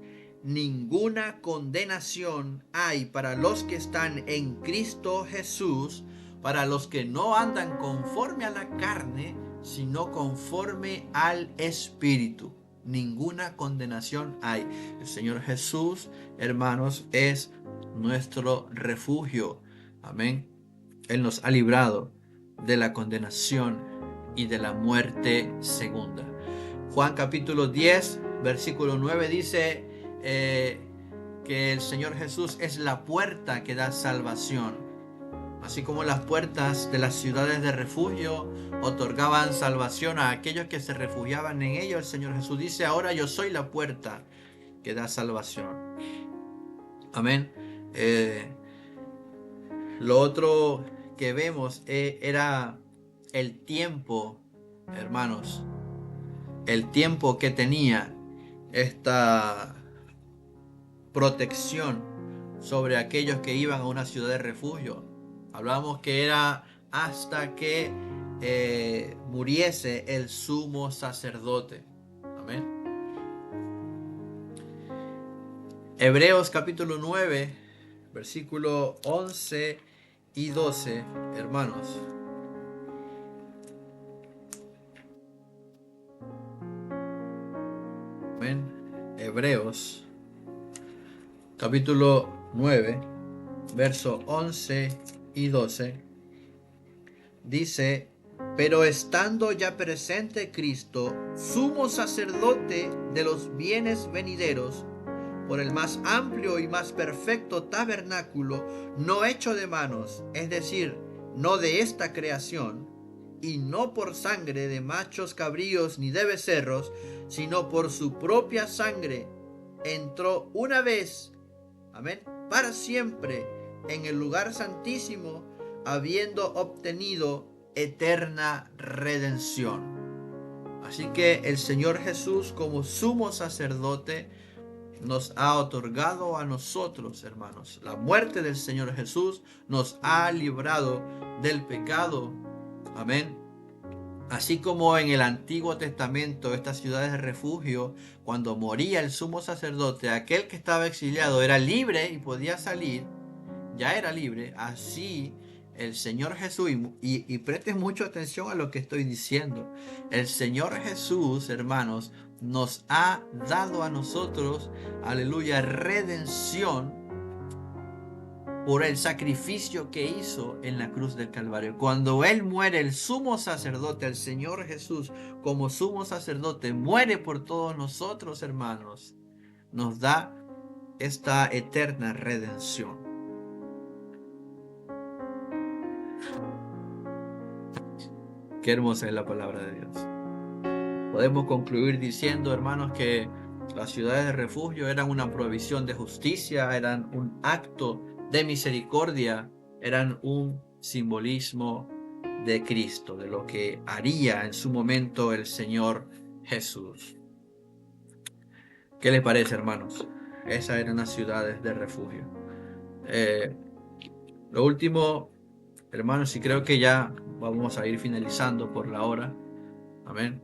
ninguna condenación hay para los que están en Cristo Jesús, para los que no andan conforme a la carne, sino conforme al Espíritu. Ninguna condenación hay. El Señor Jesús, hermanos, es nuestro refugio. Amén. Él nos ha librado de la condenación y de la muerte segunda. Juan capítulo 10, versículo 9 dice que el Señor Jesús es la puerta que da salvación. Así como las puertas de las ciudades de refugio otorgaban salvación a aquellos que se refugiaban en ellos, el Señor Jesús dice: ahora yo soy la puerta que da salvación. Amén. Lo otro que vemos era el tiempo, hermanos, el tiempo que tenía esta protección sobre aquellos que iban a una ciudad de refugio. Hablamos que era hasta que muriese el sumo sacerdote. Amén. Hebreos capítulo 9, versículo 11 y 12, hermanos. Amén. Hebreos capítulo 9, verso 11 y 12, dice: pero estando ya presente Cristo, sumo sacerdote de los bienes venideros, por el más amplio y más perfecto tabernáculo, no hecho de manos, es decir, no de esta creación, y no por sangre de machos cabríos ni de becerros, sino por su propia sangre, entró una vez, amén, para siempre en el lugar santísimo, habiendo obtenido eterna redención. Así que el Señor Jesús, como sumo sacerdote, nos ha otorgado a nosotros, hermanos. La muerte del Señor Jesús nos ha librado del pecado. Amén. Así como en el Antiguo Testamento, estas ciudades de refugio, cuando moría el sumo sacerdote, aquel que estaba exiliado era libre y podía salir, ya era libre. Así el Señor Jesús, y presten mucha atención a lo que estoy diciendo, el Señor Jesús, hermanos, nos ha dado a nosotros, aleluya, redención por el sacrificio que hizo en la cruz del Calvario. Cuando Él muere, el sumo sacerdote, el Señor Jesús, como sumo sacerdote, muere por todos nosotros, hermanos, nos da esta eterna redención. Qué hermosa es la palabra de Dios. Podemos concluir diciendo, hermanos, que las ciudades de refugio eran una provisión de justicia, eran un acto de misericordia, eran un simbolismo de Cristo, de lo que haría en su momento el Señor Jesús. ¿Qué les parece, hermanos? Esas eran las ciudades de refugio. Lo último, hermanos, y creo que ya vamos a ir finalizando por la hora. Amén.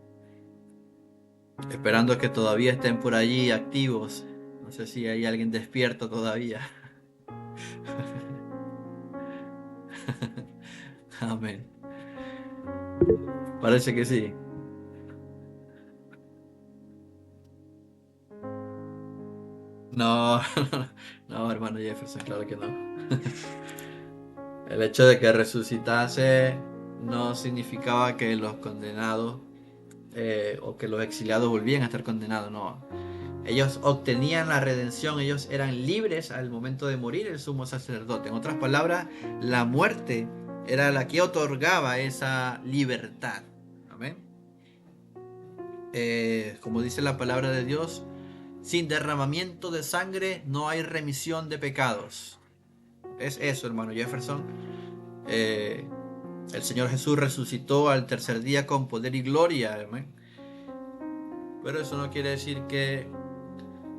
Esperando que todavía estén por allí activos. No sé si hay alguien despierto todavía. Amén. Parece que sí. No, no, hermano Jefferson, claro que no. El hecho de que resucitase no significaba que los condenados o que los exiliados volvían a estar condenados, no. Ellos obtenían la redención, ellos eran libres al momento de morir el sumo sacerdote. En otras palabras, la muerte era la que otorgaba esa libertad. Amén. como dice la palabra de Dios, sin derramamiento de sangre no hay remisión de pecados. Es eso, hermano Jefferson. El Señor Jesús resucitó al tercer día con poder y gloria, amén. Pero eso no quiere decir que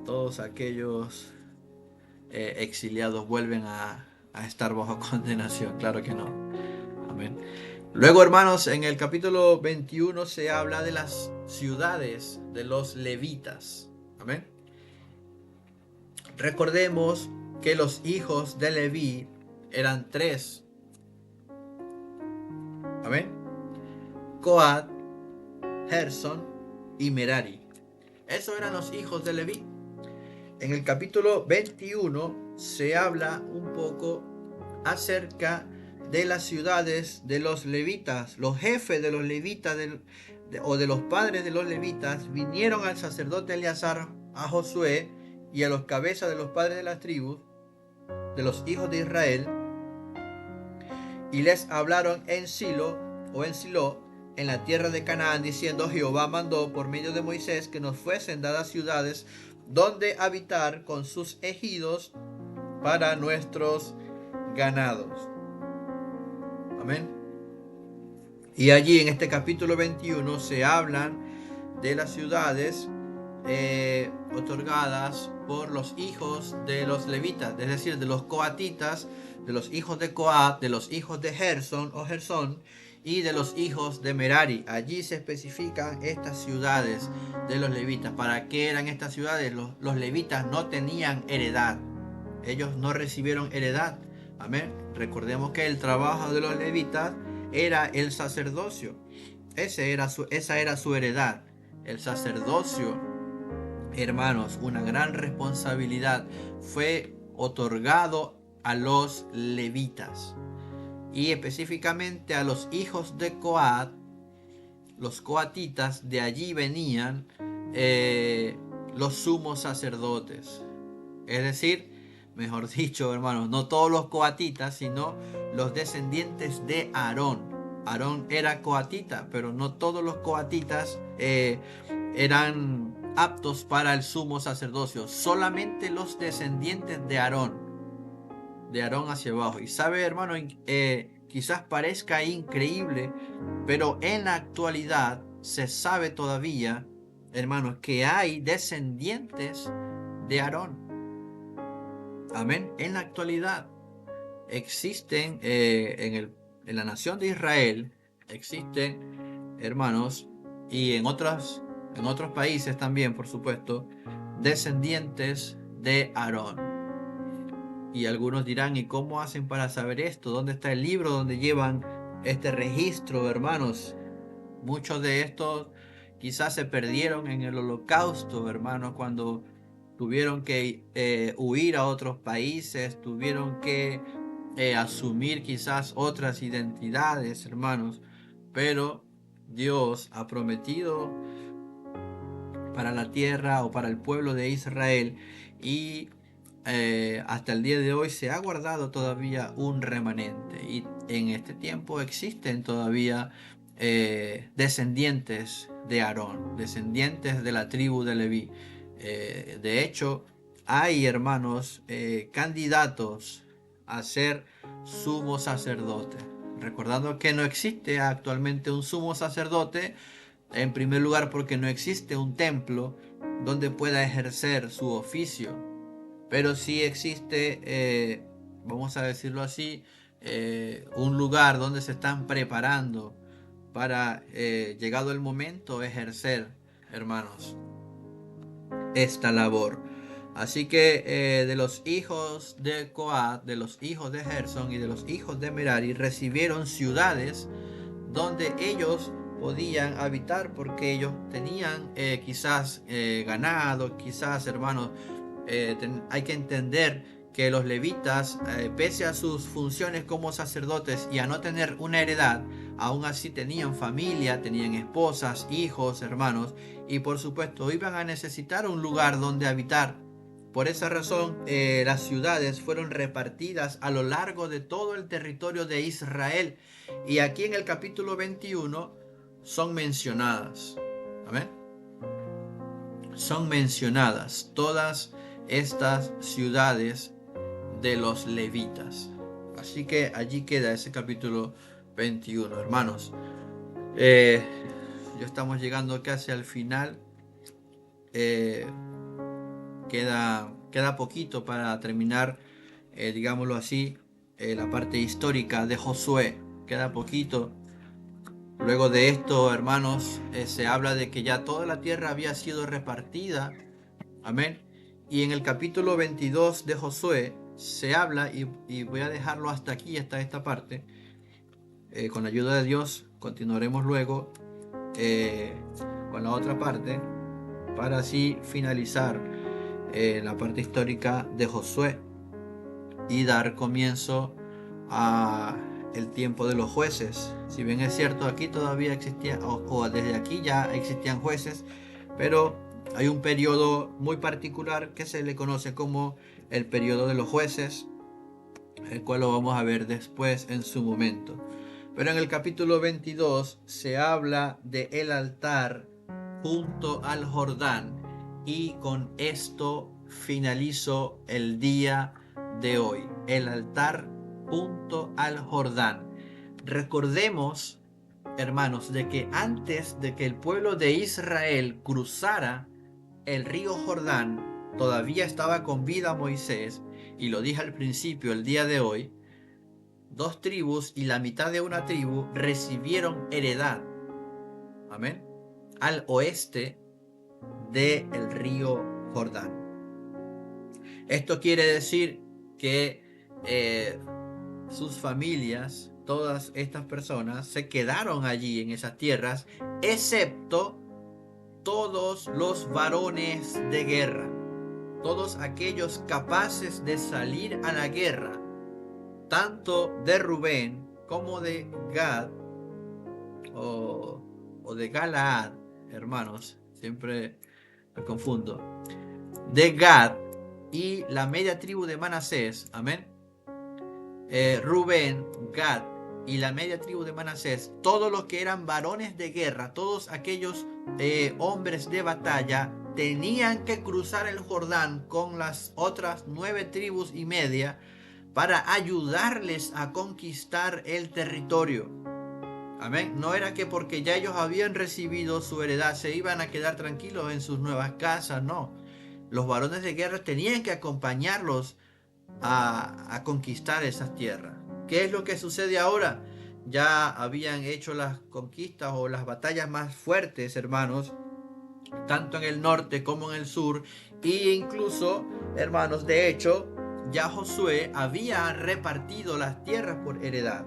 todos aquellos exiliados vuelven a estar bajo condenación. Claro que no. Amén. Luego, hermanos, en el capítulo 21 se habla de las ciudades de los levitas. Amén. Recordemos que los hijos de Leví eran 3. Amén. Coat, Gersón y Merari. Esos eran los hijos de Leví. En el capítulo 21 se habla un poco acerca de las ciudades de los levitas. Los jefes de los levitas o de los padres de los levitas vinieron al sacerdote Eleazar, a Josué y a los cabezas de los padres de las tribus de los hijos de Israel, y les hablaron en Silo en la tierra de Canaán, diciendo: Jehová mandó por medio de Moisés que nos fuesen dadas ciudades donde habitar, con sus ejidos para nuestros ganados. Amén. Y allí en este capítulo 21 se hablan de las ciudades otorgadas por los hijos de los levitas, es decir, de los coatitas, de los hijos de Coat, de los hijos de Gersón o Gersón y de los hijos de Merari. Allí se especifican estas ciudades de los levitas. ¿Para qué eran estas ciudades? Los levitas no tenían heredad. Ellos no recibieron heredad. Amén. Recordemos que el trabajo de los levitas era el sacerdocio. Esa era su heredad. El sacerdocio, hermanos, una gran responsabilidad, fue otorgado a los levitas. Y específicamente a los hijos de Coat, los coatitas. De allí venían los sumos sacerdotes. Es decir, mejor dicho, hermanos, no todos los coatitas, sino los descendientes de Aarón. Aarón era coatita, pero no todos los coatitas eran aptos para el sumo sacerdocio. Solamente los descendientes de Aarón hacia abajo. Y sabe, hermano, quizás parezca increíble, pero en la actualidad se sabe todavía, hermanos, que hay descendientes de Aarón. Amén. En la actualidad existen en la nación de Israel, existen, hermanos, y en otros países también, por supuesto, descendientes de Aarón. Y algunos dirán: ¿y cómo hacen para saber esto? ¿Dónde está el libro donde llevan este registro, hermanos? Muchos de estos quizás se perdieron en el Holocausto, hermanos, cuando tuvieron que huir a otros países, tuvieron que asumir quizás otras identidades, hermanos. Pero Dios ha prometido para la tierra o para el pueblo de Israel, y hasta el día de hoy se ha guardado todavía un remanente, y en este tiempo existen todavía descendientes de Aarón, descendientes de la tribu de Leví. De hecho, hay, hermanos, candidatos a ser sumo sacerdote, recordando que no existe actualmente un sumo sacerdote, en primer lugar porque no existe un templo donde pueda ejercer su oficio. Pero sí existe, vamos a decirlo así, un lugar donde se están preparando para, llegado el momento, ejercer, hermanos, esta labor. Así que de los hijos de Coat, de los hijos de Gersón y de los hijos de Merari recibieron ciudades donde ellos podían habitar, porque ellos tenían quizás ganado, quizás, hermanos, hay que entender que los levitas, pese a sus funciones como sacerdotes y a no tener una heredad, aún así tenían familia, tenían esposas, hijos, hermanos, y por supuesto iban a necesitar un lugar donde habitar. Por esa razón, las ciudades fueron repartidas a lo largo de todo el territorio de Israel, y aquí en el capítulo 21 son mencionadas. Amén. son mencionadas todas estas ciudades de los levitas. Así que allí queda ese capítulo 21, hermanos. Ya estamos llegando casi al final. Queda poquito para terminar, digámoslo así, la parte histórica de Josué. Queda poquito. Luego de esto, hermanos, se habla de que ya toda la tierra había sido repartida. Amén. Y en el capítulo 22 de Josué se habla, y voy a dejarlo hasta aquí, hasta esta parte. Con la ayuda de Dios continuaremos luego con la otra parte, para así finalizar la parte histórica de Josué y dar comienzo a el tiempo de los jueces. Si bien es cierto, aquí todavía existía, o desde aquí ya existían jueces, pero hay un periodo muy particular que se le conoce como el periodo de los jueces, el cual lo vamos a ver después en su momento. Pero en el capítulo 22 se habla de el altar junto al Jordán, y con esto finalizo el día de hoy. El altar junto al Jordán. Recordemos, hermanos, de que antes de que el pueblo de Israel cruzara el río Jordán, todavía estaba con vida Moisés, y lo dije al principio, el día de hoy, 2 tribus y la mitad de una tribu recibieron heredad, amén, al oeste del río Jordán. Esto quiere decir que sus familias, todas estas personas, se quedaron allí en esas tierras, excepto todos los varones de guerra, todos aquellos capaces de salir a la guerra, tanto de Rubén como de Gad o de Galaad, hermanos, siempre me confundo, de Gad y la media tribu de Manasés, amén. Rubén, Gad y la media tribu de Manasés, todos los que eran varones de guerra, todos aquellos hombres de batalla, tenían que cruzar el Jordán con las otras 9 tribus y media para ayudarles a conquistar el territorio. Amén. No era que porque ya ellos habían recibido su heredad se iban a quedar tranquilos en sus nuevas casas, no. Los varones de guerra tenían que acompañarlos a conquistar esas tierras. ¿Qué es lo que sucede ahora? Ya habían hecho las conquistas o las batallas más fuertes, hermanos, tanto en el norte como en el sur, e incluso, hermanos, de hecho, ya Josué había repartido las tierras por heredad.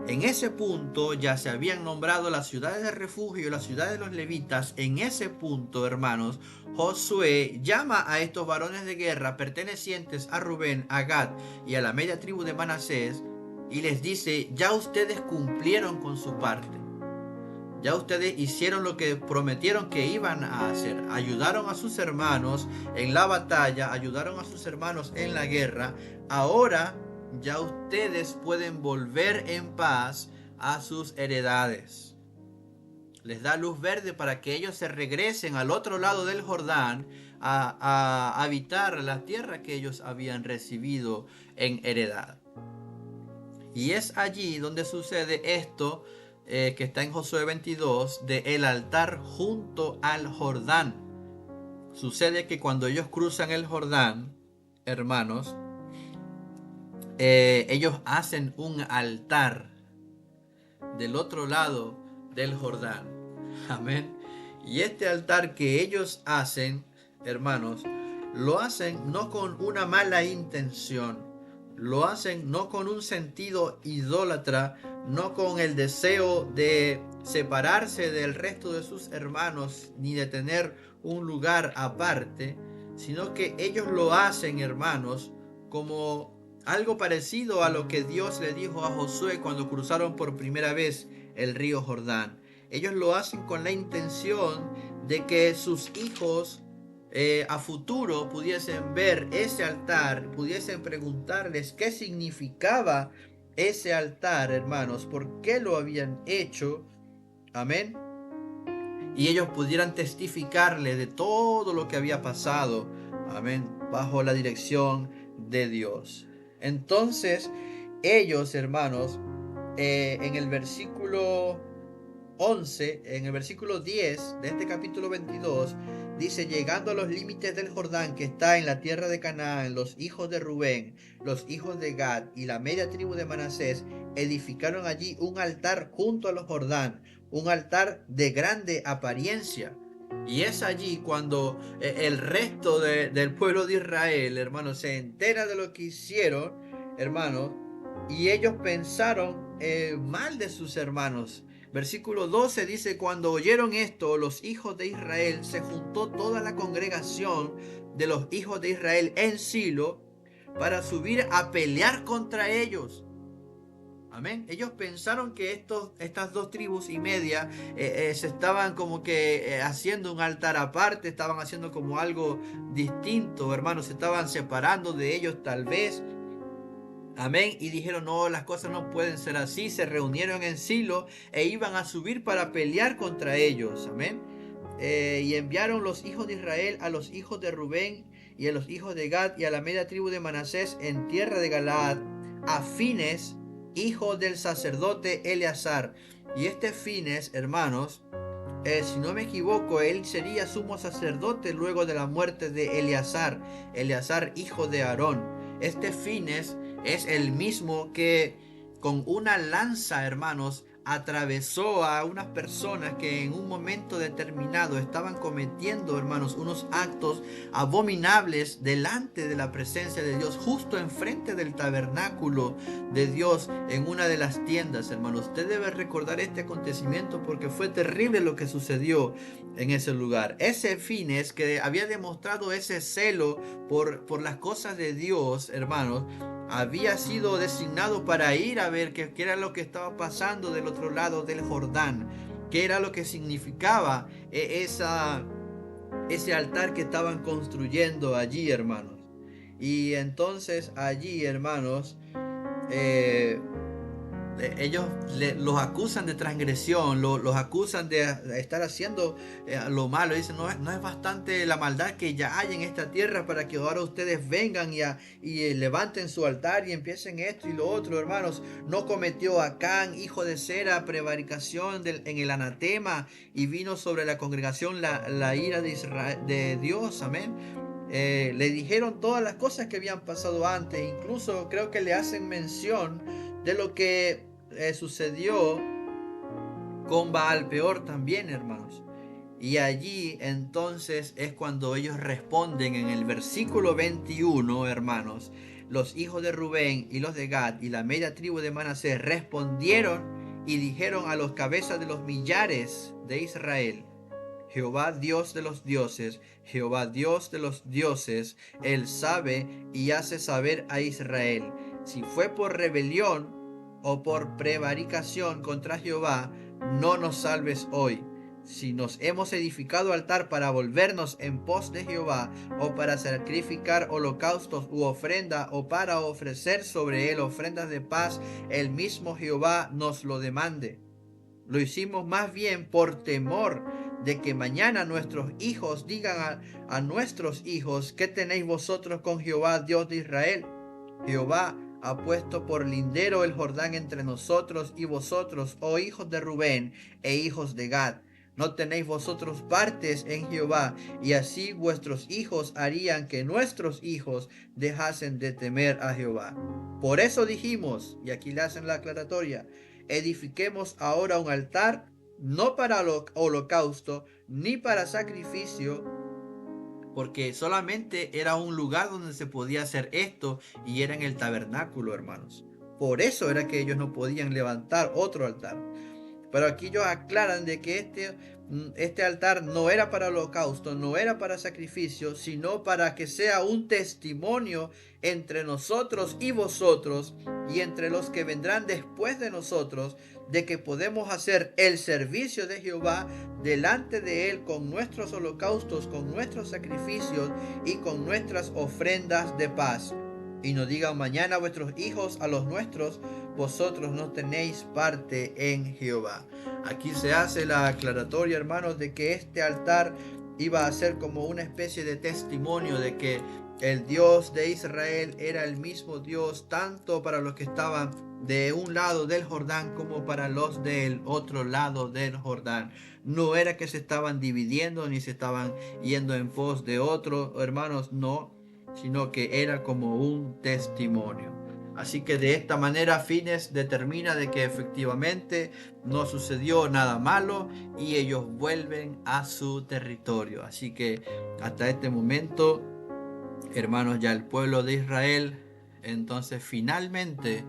En ese punto ya se habían nombrado las ciudades de refugio, las ciudades de los levitas. En ese punto, hermanos, Josué llama a estos varones de guerra pertenecientes a Rubén, a Gad y a la media tribu de Manasés, y les dice: ya ustedes cumplieron con su parte. Ya ustedes hicieron lo que prometieron que iban a hacer. Ayudaron a sus hermanos en la batalla, ayudaron a sus hermanos en la guerra. Ahora ya ustedes pueden volver en paz a sus heredades. Les da luz verde para que ellos se regresen al otro lado del Jordán a habitar la tierra que ellos habían recibido en heredad. Y es allí donde sucede esto que está en Josué 22, de el altar junto al Jordán. Sucede que cuando ellos cruzan el Jordán, hermanos, ellos hacen un altar del otro lado del Jordán. Amén. Y este altar que ellos hacen, hermanos, lo hacen no con una mala intención, lo hacen no con un sentido idólatra, no con el deseo de separarse del resto de sus hermanos ni de tener un lugar aparte, sino que ellos lo hacen, hermanos, como algo parecido a lo que Dios le dijo a Josué cuando cruzaron por primera vez el río Jordán. Ellos lo hacen con la intención de que sus hijos a futuro pudiesen ver ese altar, pudiesen preguntarles qué significaba ese altar, hermanos, por qué lo habían hecho. Amén. y ellos pudieran testificarle de todo lo que había pasado, amén, bajo la dirección de Dios. Entonces ellos, hermanos, en el versículo 11, en el versículo 10 de este capítulo 22, dice: llegando a los límites del Jordán que está en la tierra de Canaán, los hijos de Rubén, los hijos de Gad y la media tribu de Manasés edificaron allí un altar junto a los Jordán, un altar de grande apariencia. Y es allí cuando el resto del pueblo de Israel, hermanos, se entera de lo que hicieron, hermanos, y ellos pensaron mal de sus hermanos. Versículo 12 dice: cuando oyeron esto, los hijos de Israel, se juntó toda la congregación de los hijos de Israel en Silo para subir a pelear contra ellos. Amén. Ellos pensaron que estas dos tribus y media se estaban como que haciendo un altar aparte, estaban haciendo como algo distinto, hermanos, se estaban separando de ellos tal vez. Amén. Y dijeron: no, las cosas no pueden ser así. Se reunieron en Silo e iban a subir para pelear contra ellos. Amén. Y enviaron los hijos de Israel a los hijos de Rubén y a los hijos de Gad y a la media tribu de Manasés en tierra de Galaad, a Fines, hijo del sacerdote Eleazar. Y este Fines, hermanos, si no me equivoco, él sería sumo sacerdote luego de la muerte de Eleazar, hijo de Aarón. Este Fines es el mismo que con una lanza, hermanos, atravesó a unas personas que en un momento determinado estaban cometiendo, hermanos, unos actos abominables delante de la presencia de Dios, justo enfrente del tabernáculo de Dios, en una de las tiendas, hermanos. Usted debe recordar este acontecimiento porque fue terrible lo que sucedió en ese lugar. Ese Fines, que había demostrado ese celo por las cosas de Dios, hermanos, había sido designado para ir a ver qué era lo que estaba pasando del otro lado del Jordán, qué era lo que significaba ese altar que estaban construyendo allí, hermanos. Y entonces allí, hermanos, ellos los acusan de transgresión, los acusan de estar haciendo lo malo. Dicen: no es bastante la maldad que ya hay en esta tierra para que ahora ustedes vengan y levanten su altar y empiecen esto y lo otro, hermanos. No cometió Acán, hijo de Zera, prevaricación en el anatema, y vino sobre la congregación la ira de Dios. Amén. Le dijeron todas las cosas que habían pasado antes. Incluso creo que le hacen mención de lo que sucedió con Baal Peor también, hermanos. Y allí entonces es cuando ellos responden en el versículo 21, hermanos. Los hijos de Rubén y los de Gad y la media tribu de Manasés respondieron y dijeron a los cabezas de los millares de Israel: Jehová Dios de los dioses, Jehová Dios de los dioses, Él sabe y hace saber a Israel. Si fue por rebelión o por prevaricación contra Jehová, no nos salves hoy. Si nos hemos edificado altar para volvernos en pos de Jehová, o para sacrificar holocaustos u ofrenda, o para ofrecer sobre él ofrendas de paz, el mismo Jehová nos lo demande. Lo hicimos más bien por temor de que mañana nuestros hijos digan a nuestros hijos: ¿qué tenéis vosotros con Jehová, Dios de Israel? Jehová ha puesto por lindero el Jordán entre nosotros y vosotros, oh hijos de Rubén e hijos de Gad. No tenéis vosotros partes en Jehová, y así vuestros hijos harían que nuestros hijos dejasen de temer a Jehová. Por eso dijimos, y aquí le hacen la aclaratoria: edifiquemos ahora un altar, no para holocausto, ni para sacrificio, porque solamente era un lugar donde se podía hacer esto, y era en el tabernáculo, hermanos. Por eso era que ellos no podían levantar otro altar. Pero aquí ellos aclaran de que este altar no era para holocausto, no era para sacrificio, sino para que sea un testimonio entre nosotros y vosotros, y entre los que vendrán después de nosotros, de que podemos hacer el servicio de Jehová delante de él con nuestros holocaustos, con nuestros sacrificios y con nuestras ofrendas de paz. y no digan mañana a vuestros hijos, a los nuestros, vosotros no tenéis parte en Jehová. Aquí se hace la aclaratoria, hermanos, de que este altar iba a ser como una especie de testimonio de que el Dios de Israel era el mismo Dios tanto para los que estaban de un lado del Jordán como para los del otro lado del Jordán. No era que se estaban dividiendo ni se estaban yendo en pos de otro, hermanos, no, sino que era como un testimonio. Así que de esta manera Fines determina de que efectivamente no sucedió nada malo y ellos vuelven a su territorio. Así que hasta este momento, hermanos, ya el pueblo de Israel entonces finalmente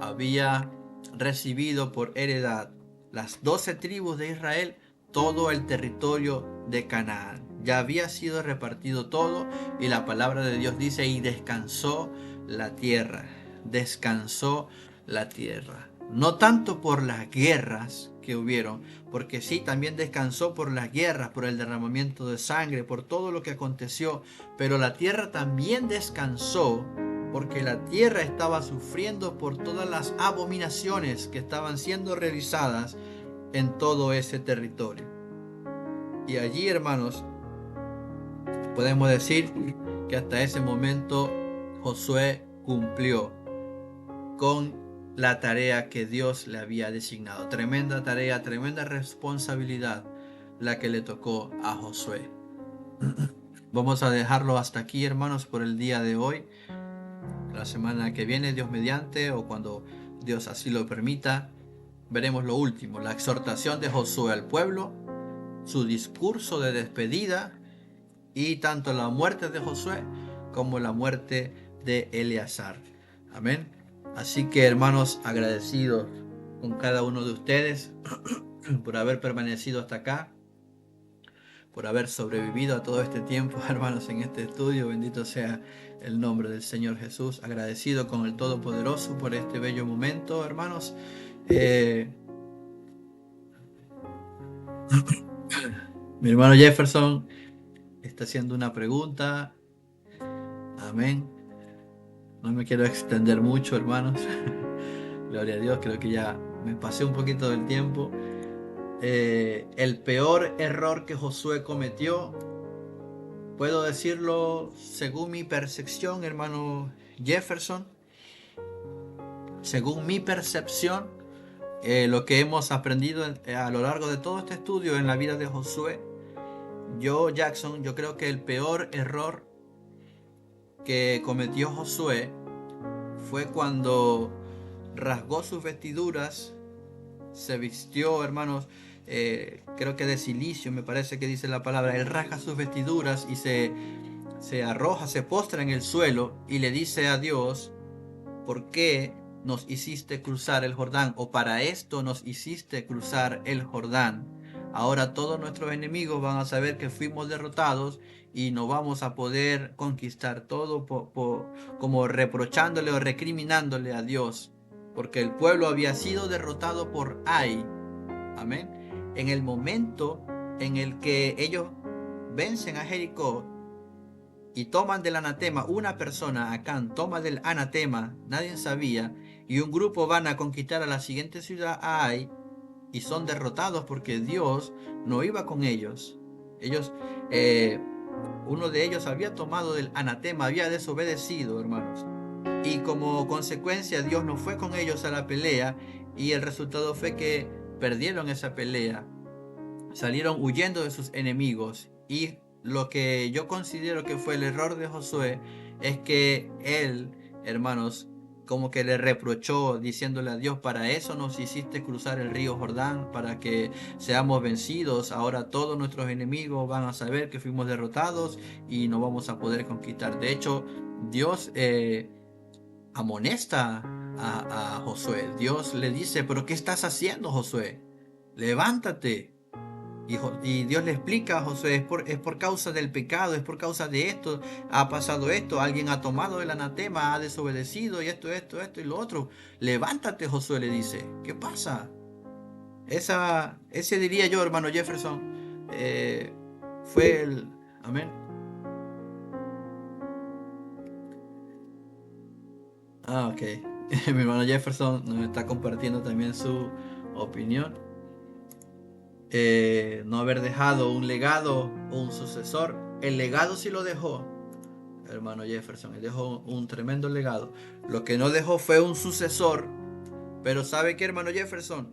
había recibido por heredad las 12 tribus de Israel, todo el territorio de Canaán. Ya había sido repartido todo y la palabra de Dios dice, y descansó la tierra. Descansó la tierra. No tanto por las guerras que hubieron, porque sí, también descansó por las guerras, por el derramamiento de sangre, por todo lo que aconteció, pero la tierra también descansó porque la tierra estaba sufriendo por todas las abominaciones que estaban siendo realizadas en todo ese territorio. Y allí, hermanos, podemos decir que hasta ese momento Josué cumplió con la tarea que Dios le había designado. Tremenda tarea, tremenda responsabilidad la que le tocó a Josué. Vamos a dejarlo hasta aquí, hermanos, por el día de hoy. La semana que viene, Dios mediante, o cuando Dios así lo permita, veremos lo último, la exhortación de Josué al pueblo, su discurso de despedida y tanto la muerte de Josué como la muerte de Eleazar. Amén. Así que, hermanos, agradecidos con cada uno de ustedes por haber permanecido hasta acá, por haber sobrevivido a todo este tiempo, hermanos, en este estudio. Bendito sea el nombre del Señor Jesús. Agradecido con el Todopoderoso por este bello momento, hermanos. Mi hermano Jefferson está haciendo una pregunta. Amén. No me quiero extender mucho, hermanos. Gloria a Dios, creo que ya me pasé un poquito del tiempo. El peor error que Josué cometió, puedo decirlo según mi percepción, hermano Jefferson, según mi percepción, lo que hemos aprendido a lo largo de todo este estudio en la vida de Josué, yo creo que el peor error que cometió Josué fue cuando rasgó sus vestiduras, se vistió, hermanos, creo que de silicio, me parece que dice la palabra. Él rasga sus vestiduras y se arroja, se postra en el suelo y le dice a Dios: ¿por qué nos hiciste cruzar el Jordán? O para esto nos hiciste cruzar el Jordán. Ahora todos nuestros enemigos van a saber que fuimos derrotados y no vamos a poder conquistar todo como reprochándole o recriminándole a Dios, porque el pueblo había sido derrotado por Ai. Amén. En el momento en el que ellos vencen a Jericó y toman del anatema, una persona, Acán, toma del anatema, nadie sabía, y un grupo van a conquistar a la siguiente ciudad, Ai, y son derrotados porque Dios no iba con ellos. Uno de ellos había tomado del anatema, había desobedecido, hermanos. Y como consecuencia Dios no fue con ellos a la pelea, y el resultado fue que perdieron esa pelea, salieron huyendo de sus enemigos. Y lo que yo considero que fue el error de Josué es que él, hermanos, como que le reprochó diciéndole a Dios: para eso nos hiciste cruzar el río Jordán, para que seamos vencidos. Ahora todos nuestros enemigos van a saber que fuimos derrotados y no vamos a poder conquistar. De hecho, Dios amonesta a Josué. Dios le dice: pero ¿qué estás haciendo, Josué? Levántate. Y Dios le explica a Josué: es por causa del pecado, es por causa de esto, ha pasado esto, alguien ha tomado el anatema, ha desobedecido, y esto y lo otro. Levántate, Josué le dice. ¿Qué pasa? Ese diría yo, hermano Jefferson, fue el... Amén. Ok. Mi hermano Jefferson nos está compartiendo también su opinión. No haber dejado un legado o un sucesor. El legado sí lo dejó, hermano Jefferson. Él dejó un tremendo legado. Lo que no dejó fue un sucesor. Pero ¿sabe qué, hermano Jefferson?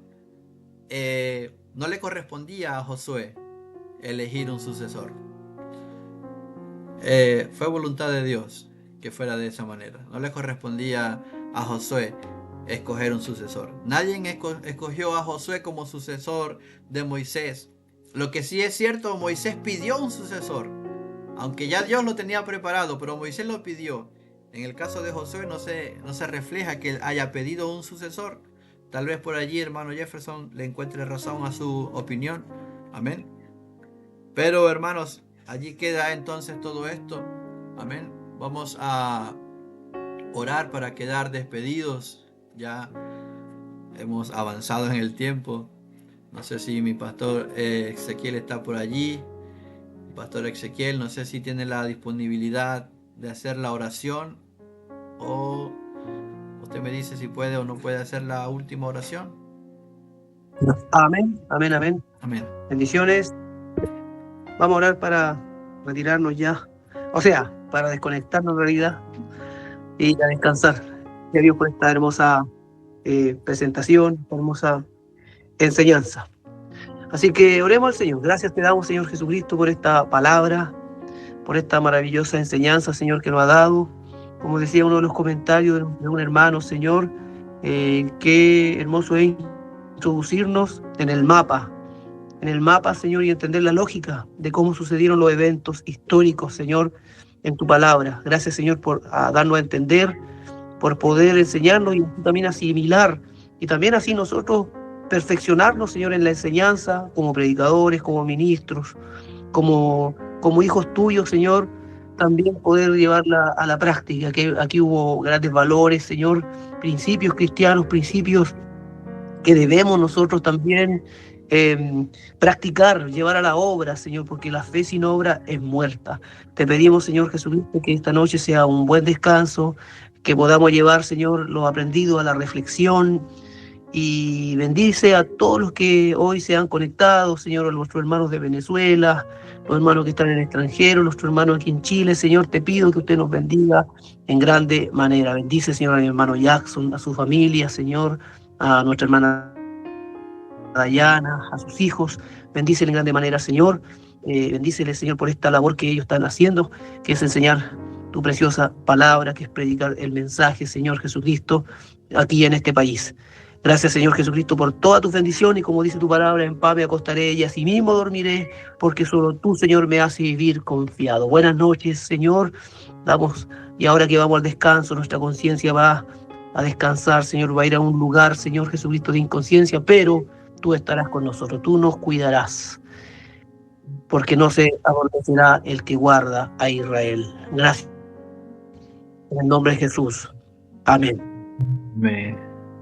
No le correspondía a Josué elegir un sucesor. Fue voluntad de Dios que fuera de esa manera. No le correspondía a Josué escoger un sucesor. Nadie escogió a Josué como sucesor de Moisés. Lo que sí es cierto, Moisés pidió un sucesor, aunque ya Dios lo tenía preparado, pero Moisés lo pidió. En el caso de Josué no se refleja que él haya pedido un sucesor. Tal vez por allí, hermano Jefferson, le encuentre razón a su opinión. Amén. Pero, hermanos, allí queda entonces todo esto. Amén. Vamos a orar para quedar despedidos. Ya hemos avanzado en el tiempo. No sé si mi pastor Ezequiel está por allí. Pastor Ezequiel, no sé si tiene la disponibilidad de hacer la oración, o usted me dice si puede o no puede hacer la última oración. Amén, amén, amén. Amén. Bendiciones. Vamos a orar para retirarnos ya. O sea, para desconectarnos en realidad y a descansar. Gracias a Dios por esta hermosa presentación, esta hermosa enseñanza. Así que oremos al Señor. Gracias te damos, Señor Jesucristo, por esta palabra, por esta maravillosa enseñanza, Señor, que nos ha dado. Como decía uno de los comentarios de un hermano, Señor, qué hermoso es introducirnos en el mapa, Señor, y entender la lógica de cómo sucedieron los eventos históricos, Señor, en tu palabra. Gracias, Señor, por darnos a entender, por poder enseñarnos y también asimilar, y también así nosotros perfeccionarnos, Señor, en la enseñanza, como predicadores, como ministros, como hijos tuyos, Señor, también poder llevarla a la práctica. Que aquí hubo grandes valores, Señor, principios cristianos, principios que debemos nosotros también practicar, llevar a la obra, Señor, porque la fe sin obra es muerta. Te pedimos, Señor Jesucristo, que esta noche sea un buen descanso, que podamos llevar, Señor, lo aprendido a la reflexión, y bendice a todos los que hoy se han conectado, Señor, a nuestros hermanos de Venezuela, los hermanos que están en el extranjero, nuestros hermanos aquí en Chile. Señor, te pido que usted nos bendiga en grande manera. Bendice, Señor, a mi hermano Jackson, a su familia, Señor, a nuestra hermana Dayana, a sus hijos. Bendícele en grande manera, Señor. Bendícele, Señor, por esta labor que ellos están haciendo, que es enseñar tu preciosa palabra, que es predicar el mensaje, Señor Jesucristo, aquí en este país. Gracias, Señor Jesucristo, por toda tu bendición, y como dice tu palabra, en paz me acostaré y asimismo dormiré, porque solo tú, Señor, me haces vivir confiado. Buenas noches, Señor. Y ahora que vamos al descanso, nuestra conciencia va a descansar, Señor, va a ir a un lugar, Señor Jesucristo, de inconsciencia, pero tú estarás con nosotros, tú nos cuidarás, porque no se aborrecerá el que guarda a Israel. Gracias. En el nombre de Jesús. Amén. Amén.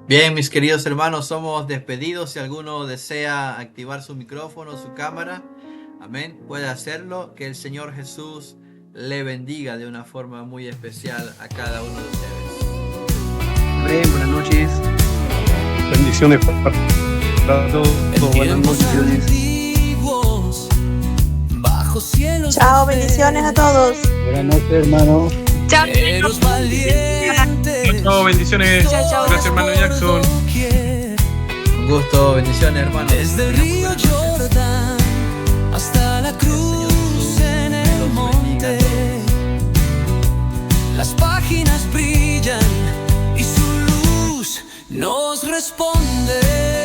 Bien, mis queridos hermanos, somos despedidos. Si alguno desea activar su micrófono, su cámara, amén, puede hacerlo. Que el Señor Jesús le bendiga de una forma muy especial a cada uno de ustedes. Amén, buenas noches. Bendiciones para todos. Buenas noches. Chao, bendiciones a todos. Buenas noches, hermano. Chao. Chao, bendiciones. Chao. Gracias, hermano Jackson. Un gusto, bendiciones, hermano. Desde el río Jordán hasta la cruz en el monte, las páginas brillan y su luz nos responde.